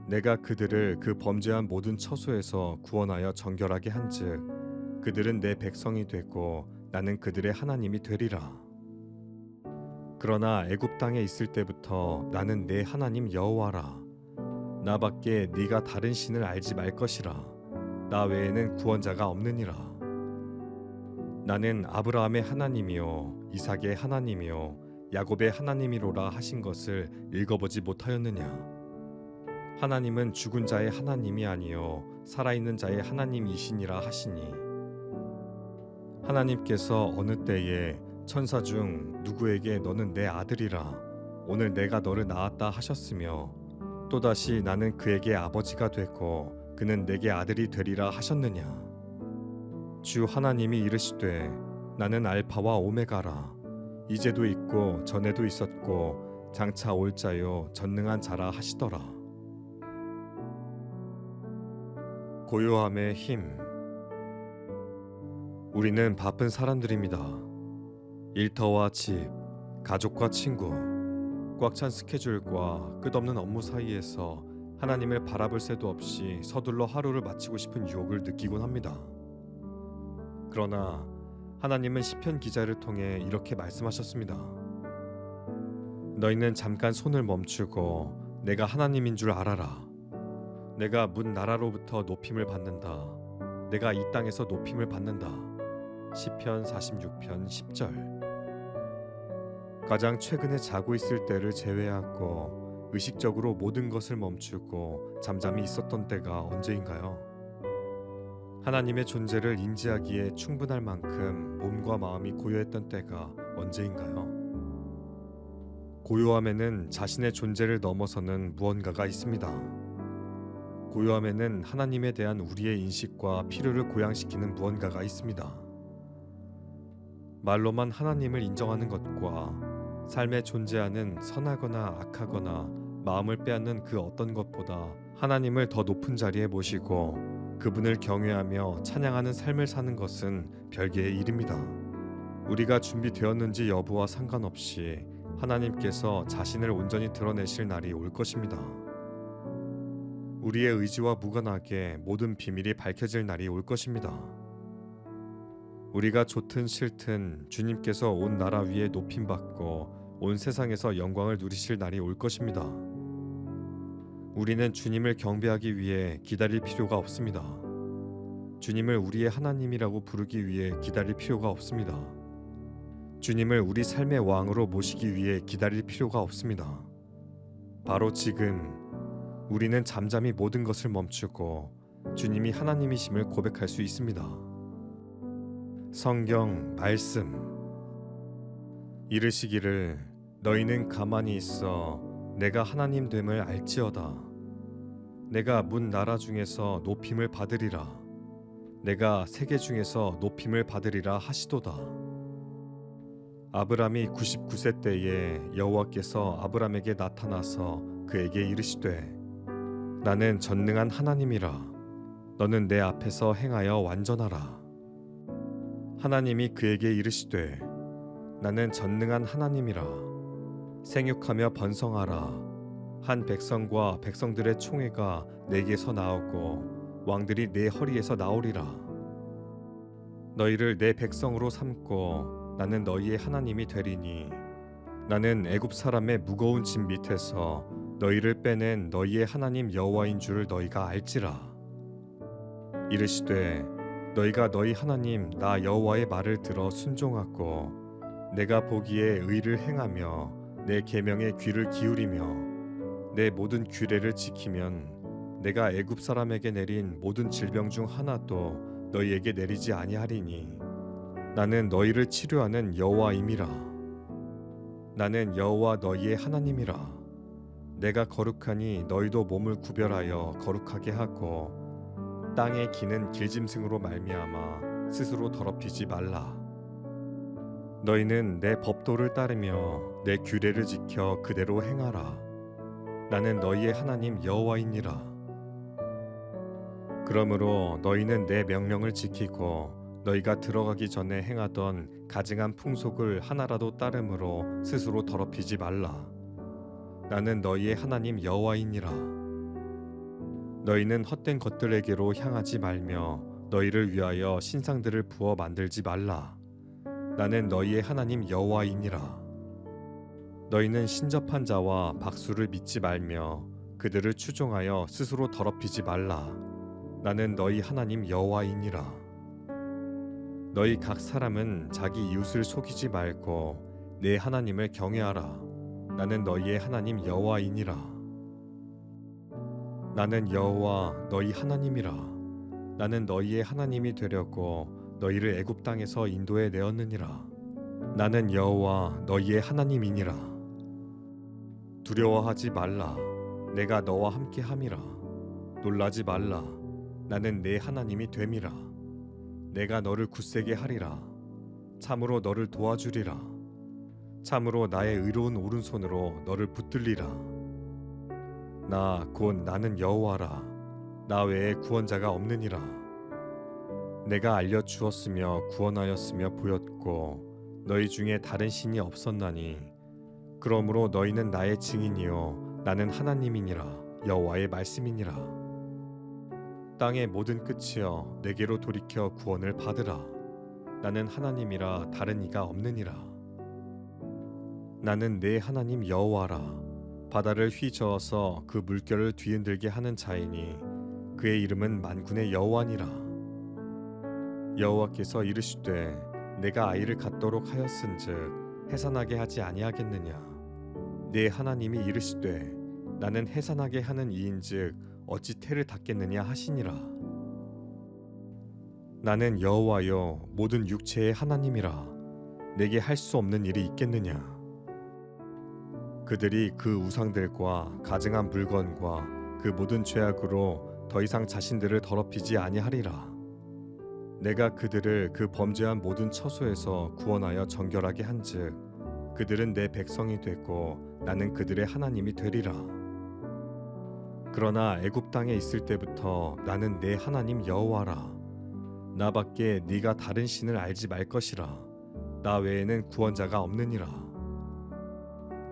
내가 그들을 그 범죄한 모든 처소에서 구원하여 정결하게 한즉 그들은 내 백성이 되고 나는 그들의 하나님이 되리라. 그러나 애굽 땅에 있을 때부터 나는 내 하나님 여호와라. 나밖에 네가 다른 신을 알지 말 것이라. 나 외에는 구원자가 없느니라. 나는 아브라함의 하나님이요 이삭의 하나님이요 야곱의 하나님이로라 하신 것을 읽어보지 못하였느냐. 하나님은 죽은 자의 하나님이 아니요 살아있는 자의 하나님이시니라 하시니 하나님께서 어느 때에 천사 중 누구에게 너는 내 아들이라 오늘 내가 너를 낳았다 하셨으며 또다시 나는 그에게 아버지가 되고 그는 내게 아들이 되리라 하셨느냐. 주 하나님이 이르시되 나는 알파와 오메가라. 이제도 있고 전에도 있었고 장차 올 자요 전능한 자라 하시더라. 고요함의 힘. 우리는 바쁜 사람들입니다. 일터와 집, 가족과 친구, 꽉 찬 스케줄과 끝없는 업무 사이에서 하나님을 바라볼 새도 없이 서둘러 하루를 마치고 싶은 유혹을 느끼곤 합니다. 그러나 하나님은 시편 기자를 통해 이렇게 말씀하셨습니다. 너희는 잠깐 손을 멈추고 내가 하나님인 줄 알아라. 내가 문 나라로부터 높임을 받는다. 내가 이 땅에서 높임을 받는다. 시편 46편 10절. 가장 최근에 자고 있을 때를 제외하고 의식적으로 모든 것을 멈추고 잠잠히 있었던 때가 언제인가요? 하나님의 존재를 인지하기에 충분할 만큼 몸과 마음이 고요했던 때가 언제인가요? 고요함에는 자신의 존재를 넘어서는 무언가가 있습니다. 고요함에는 하나님에 대한 우리의 인식과 필요를 고양시키는 무언가가 있습니다. 말로만 하나님을 인정하는 것과 삶에 존재하는 선하거나 악하거나 마음을 빼앗는 그 어떤 것보다 하나님을 더 높은 자리에 모시고 그분을 경외하며 찬양하는 삶을 사는 것은 별개의 일입니다. 우리가 준비되었는지 여부와 상관없이 하나님께서 자신을 온전히 드러내실 날이 올 것입니다. 우리의 의지와 무관하게 모든 비밀이 밝혀질 날이 올 것입니다. 우리가 좋든 싫든 주님께서 온 나라 위에 높임받고 온 세상에서 영광을 누리실 날이 올 것입니다. 우리는 주님을 경배하기 위해 기다릴 필요가 없습니다. 주님을 우리의 하나님이라고 부르기 위해 기다릴 필요가 없습니다. 주님을 우리 삶의 왕으로 모시기 위해 기다릴 필요가 없습니다. 바로 지금 우리는 잠잠히 모든 것을 멈추고 주님이 하나님이심을 고백할 수 있습니다. 성경 말씀 이르시기를 너희는 가만히 있어 내가 하나님 됨을 알지어다. 내가 문 나라 중에서 높임을 받으리라. 내가 세계 중에서 높임을 받으리라 하시도다. 아브람이 99세 때에 여호와께서 아브람에게 나타나서 그에게 이르시되 나는 전능한 하나님이라. 너는 내 앞에서 행하여 완전하라. 하나님이 그에게 이르시되 나는 전능한 하나님이라. 생육하며 번성하라. 한 백성과 백성들의 총회가 내게서 나오고 왕들이 내 허리에서 나오리라. 너희를 내 백성으로 삼고 나는 너희의 하나님이 되리니 나는 애굽 사람의 무거운 짐 밑에서 너희를 빼낸 너희의 하나님 여호와인 줄을 너희가 알지라. 이르시되 너희가 너희 하나님 나 여호와의 말을 들어 순종하고 내가 보기에 의를 행하며 내 계명에 귀를 기울이며 내 모든 규례를 지키면 내가 애굽 사람에게 내린 모든 질병 중 하나도 너희에게 내리지 아니하리니 나는 너희를 치료하는 여호와임이라. 나는 여호와 너희의 하나님이라. 내가 거룩하니 너희도 몸을 구별하여 거룩하게 하고 땅에 기는 길짐승으로 말미암아 스스로 더럽히지 말라. 너희는 내 법도를 따르며 내 규례를 지켜 그대로 행하라. 나는 너희의 하나님 여호와이니라. 그러므로 너희는 내 명령을 지키고 너희가 들어가기 전에 행하던 가증한 풍속을 하나라도 따름으로 스스로 더럽히지 말라. 나는 너희의 하나님 여호와이니라. 너희는 헛된 것들에게로 향하지 말며 너희를 위하여 신상들을 부어 만들지 말라. 나는 너희의 하나님 여호와이니라. 너희는 신접한 자와 박수를 믿지 말며 그들을 추종하여 스스로 더럽히지 말라. 나는 너희 하나님 여호와이니라. 너희 각 사람은 자기 이웃을 속이지 말고 내 하나님을 경외하라. 나는 너희의 하나님 여호와이니라. 나는 여호와 너희 하나님이라. 나는 너희의 하나님이 되려고 너희를 애굽 땅에서 인도해 내었느니라. 나는 여호와 너희의 하나님이니라. 두려워하지 말라. 내가 너와 함께 함이라. 놀라지 말라. 나는 내 하나님이 됨이라. 내가 너를 굳세게 하리라. 참으로 너를 도와주리라. 참으로 나의 의로운 오른손으로 너를 붙들리라. 나 곧 나는 여호와라. 나 외에 구원자가 없느니라. 내가 알려주었으며 구원하였으며 보였고 너희 중에 다른 신이 없었나니 그러므로 너희는 나의 증인이요 나는 하나님이니라. 여호와의 말씀이니라. 땅의 모든 끝이여 내게로 돌이켜 구원을 받으라. 나는 하나님이라 다른 이가 없느니라. 나는 내 하나님 여호와라. 바다를 휘저어서 그 물결을 뒤흔들게 하는 자이니 그의 이름은 만군의 여호와니라. 여호와께서 이르시되 내가 아이를 갖도록 하였은즉 해산하게 하지 아니하겠느냐. 내 하나님이 이르시되 나는 해산하게 하는 이인즉 어찌 태를 닫겠느냐 하시니라. 나는 여호와여 모든 육체의 하나님이라. 내게 할 수 없는 일이 있겠느냐. 그들이 그 우상들과 가증한 물건과 그 모든 죄악으로 더 이상 자신들을 더럽히지 아니하리라. 내가 그들을 그 범죄한 모든 처소에서 구원하여 정결하게 한즉 그들은 내 백성이 되고 나는 그들의 하나님이 되리라. 그러나 애굽 땅에 있을 때부터 나는 내 하나님 여호와라. 나밖에 네가 다른 신을 알지 말 것이라. 나 외에는 구원자가 없느니라.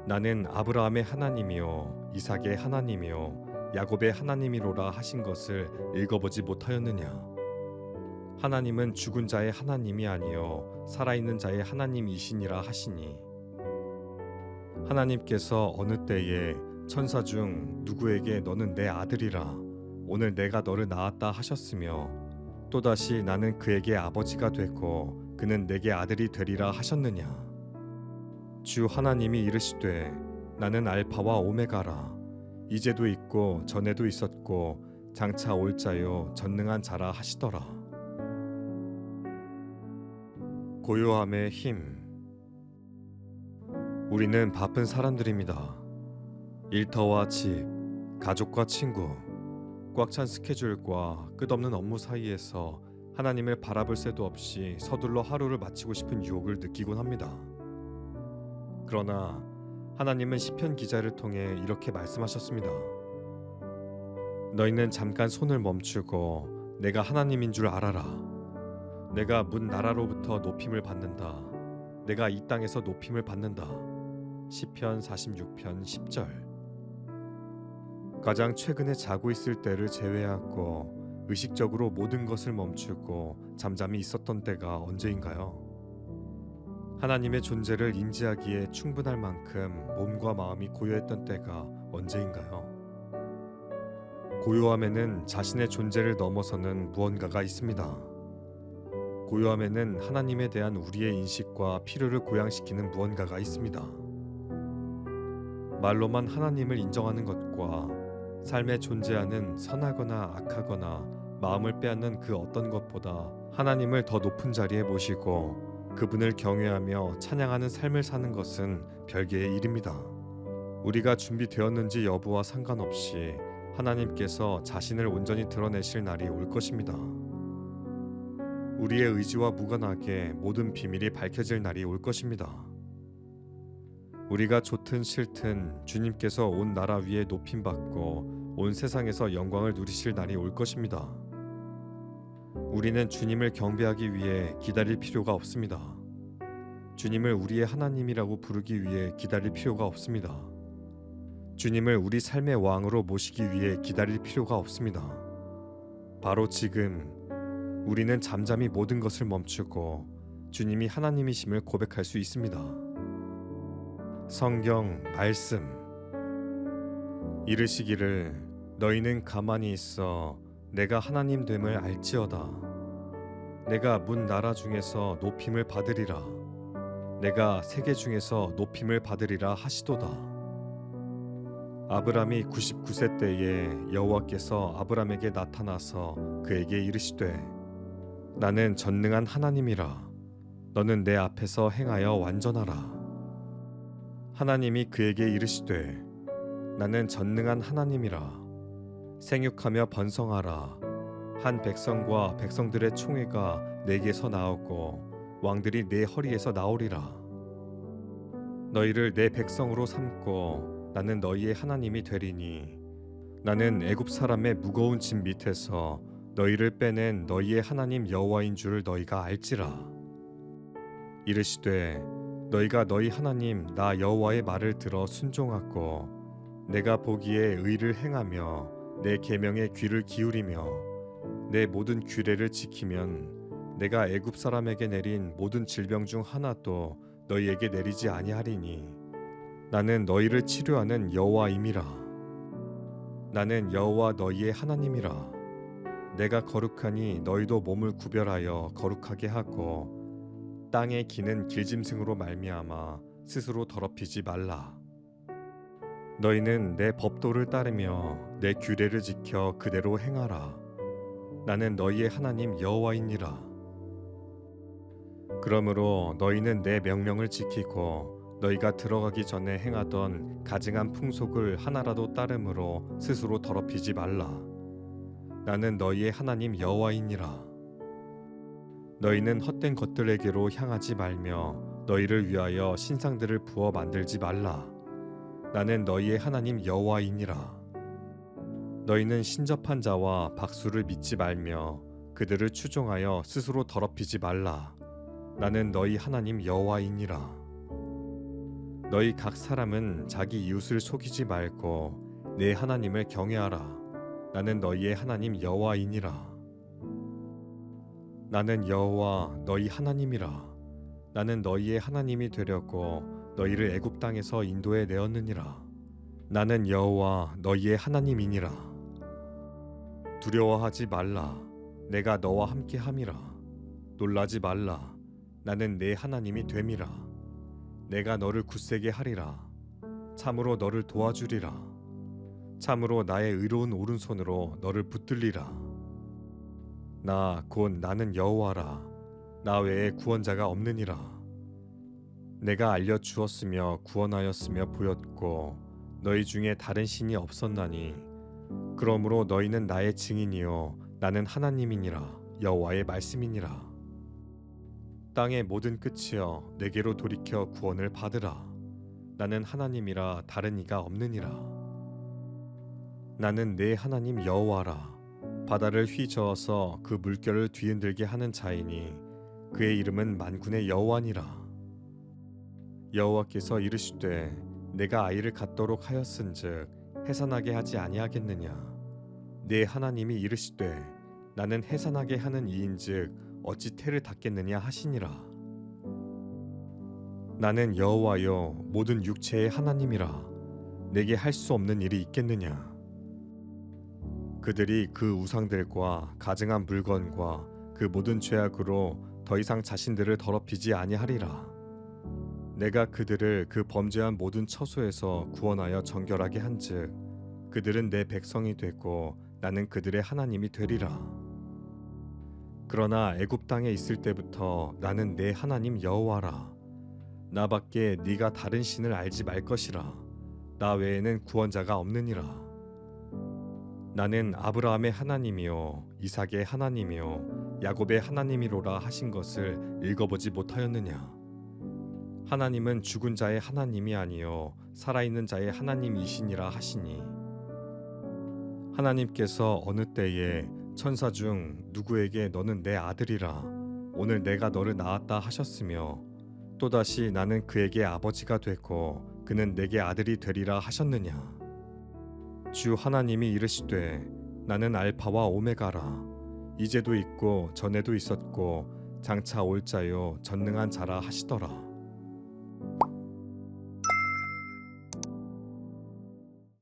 나는 아브라함의 하나님이요 이삭의 하나님이요 야곱의 하나님이로라 하신 것을 읽어보지 못하였느냐. 하나님은 죽은 자의 하나님이 아니요 살아있는 자의 하나님이시니라 하시니 하나님께서 어느 때에 천사 중 누구에게 너는 내 아들이라 오늘 내가 너를 낳았다 하셨으며 또다시 나는 그에게 아버지가 되고 그는 내게 아들이 되리라 하셨느냐. 주 하나님이 이르시되 나는 알파와 오메가라. 이제도 있고 전에도 있었고 장차 올 자요 전능한 자라 하시더라. 고요함의 힘. 우리는 바쁜 사람들입니다. 일터와 집, 가족과 친구, 꽉 찬 스케줄과 끝없는 업무 사이에서 하나님을 바라볼 새도 없이 서둘러 하루를 마치고 싶은 유혹을 느끼곤 합니다. 그러나 하나님은 시편 기자를 통해 이렇게 말씀하셨습니다. 너희는 잠깐 손을 멈추고 내가 하나님인 줄 알아라. 내가 문 나라로부터 높임을 받는다. 내가 이 땅에서 높임을 받는다. 시편 46편 10절. 가장 최근에 자고 있을 때를 제외하고 의식적으로 모든 것을 멈추고 잠잠히 있었던 때가 언제인가요? 하나님의 존재를 인지하기에 충분할 만큼 몸과 마음이 고요했던 때가 언제인가요? 고요함에는 자신의 존재를 넘어서는 무언가가 있습니다. 고요함에는 하나님에 대한 우리의 인식과 필요를 고양시키는 무언가가 있습니다. 말로만 하나님을 인정하는 것과 삶에 존재하는 선하거나 악하거나 마음을 빼앗는 그 어떤 것보다 하나님을 더 높은 자리에 모시고 그분을 경외하며 찬양하는 삶을 사는 것은 별개의 일입니다. 우리가 준비되었는지 여부와 상관없이 하나님께서 자신을 온전히 드러내실 날이 올 것입니다. 우리의 의지와 무관하게 모든 비밀이 밝혀질 날이 올 것입니다. 우리가 좋든 싫든 주님께서 온 나라 위에 높임받고 온 세상에서 영광을 누리실 날이 올 것입니다. 우리는 주님을 경배하기 위해 기다릴 필요가 없습니다. 주님을 우리의 하나님이라고 부르기 위해 기다릴 필요가 없습니다. 주님을 우리 삶의 왕으로 모시기 위해 기다릴 필요가 없습니다. 바로 지금 우리는 잠잠히 모든 것을 멈추고 주님이 하나님이심을 고백할 수 있습니다. 성경 말씀. 이르시기를 너희는 가만히 있어 내가 하나님 됨을 알지어다. 내가 문 나라 중에서 높임을 받으리라. 내가 세계 중에서 높임을 받으리라 하시도다. 아브람이 99세 때에 여호와께서 아브람에게 나타나서 그에게 이르시되 나는 전능한 하나님이라. 너는 내 앞에서 행하여 완전하라. 하나님이 그에게 이르시되 나는 전능한 하나님이라. 생육하며 번성하라. 한 백성과 백성들의 총회가 내게서 나오고 왕들이 내 허리에서 나오리라. 너희를 내 백성으로 삼고 나는 너희의 하나님이 되리니 나는 애굽 사람의 무거운 짐 밑에서 너희를 빼낸 너희의 하나님 여호와인 줄을 너희가 알지라. 이르시되 너희가 너희 하나님 나 여호와의 말을 들어 순종하고 내가 보기에 의를 행하며 내 계명에 귀를 기울이며 내 모든 규례를 지키면 내가 애굽 사람에게 내린 모든 질병 중 하나도 너희에게 내리지 아니하리니 나는 너희를 치료하는 여호와임이라. 나는 여호와 너희의 하나님이라. 내가 거룩하니 너희도 몸을 구별하여 거룩하게 하고 땅에 기는 길짐승으로 말미암아 스스로 더럽히지 말라. 너희는 내 법도를 따르며 내 규례를 지켜 그대로 행하라. 나는 너희의 하나님 여호와이니라. 그러므로 너희는 내 명령을 지키고 너희가 들어가기 전에 행하던 가증한 풍속을 하나라도 따름으로 스스로 더럽히지 말라. 나는 너희의 하나님 여호와이니라. 너희는 헛된 것들에게로 향하지 말며 너희를 위하여 신상들을 부어 만들지 말라. 나는 너희의 하나님 여호와이니라. 너희는 신접한 자와 박수를 믿지 말며 그들을 추종하여 스스로 더럽히지 말라. 나는 너희 하나님 여호와이니라. 너희 각 사람은 자기 이웃을 속이지 말고 내 하나님을 경외하라. 나는 너희의 하나님 여호와이니라. 나는 여호와 너희 하나님이라. 나는 너희의 하나님이 되려고 너희를 애굽 땅에서 인도해 내었느니라. 나는 여호와 너희의 하나님이니라. 두려워하지 말라. 내가 너와 함께 함이라. 놀라지 말라. 나는 내 하나님이 됨이라. 내가 너를 굳세게 하리라. 참으로 너를 도와주리라. 참으로 나의 의로운 오른손으로 너를 붙들리라. 나 곧 나는 여호와라. 나 외에 구원자가 없느니라. 내가 알려주었으며 구원하였으며 보였고 너희 중에 다른 신이 없었나니 그러므로 너희는 나의 증인이요 나는 하나님이니라. 여호와의 말씀이니라. 땅의 모든 끝이여 내게로 돌이켜 구원을 받으라. 나는 하나님이라 다른 이가 없느니라. 나는 내 하나님 여호와라. 바다를 휘저어서 그 물결을 뒤흔들게 하는 자이니 그의 이름은 만군의 여호와니라. 여호와께서 이르시되 내가 아이를 갖도록 하였은즉 해산하게 하지 아니하겠느냐. 내 하나님이 이르시되 나는 해산하게 하는 이인즉 어찌 태를 닫겠느냐 하시니라. 나는 여호와여 모든 육체의 하나님이라. 내게 할 수 없는 일이 있겠느냐. 그들이 그 우상들과 가증한 물건과 그 모든 죄악으로 더 이상 자신들을 더럽히지 아니하리라. 내가 그들을 그 범죄한 모든 처소에서 구원하여 정결하게 한즉 그들은 내 백성이 되고 나는 그들의 하나님이 되리라. 그러나 애굽 땅에 있을 때부터 나는 내 하나님 여호와라. 나밖에 네가 다른 신을 알지 말 것이라. 나 외에는 구원자가 없느니라. 나는 아브라함의 하나님이요 이삭의 하나님이요 야곱의 하나님이로라 하신 것을 읽어보지 못하였느냐. 하나님은 죽은 자의 하나님이 아니요 살아있는 자의 하나님이시니라 하시니 하나님께서 어느 때에 천사 중 누구에게 너는 내 아들이라 오늘 내가 너를 낳았다 하셨으며 또다시 나는 그에게 아버지가 되고 그는 내게 아들이 되리라 하셨느냐. 주 하나님이 이르시되 나는 알파와 오메가라. 이제도 있고 전에도 있었고 장차 올 자요 전능한 자라 하시더라.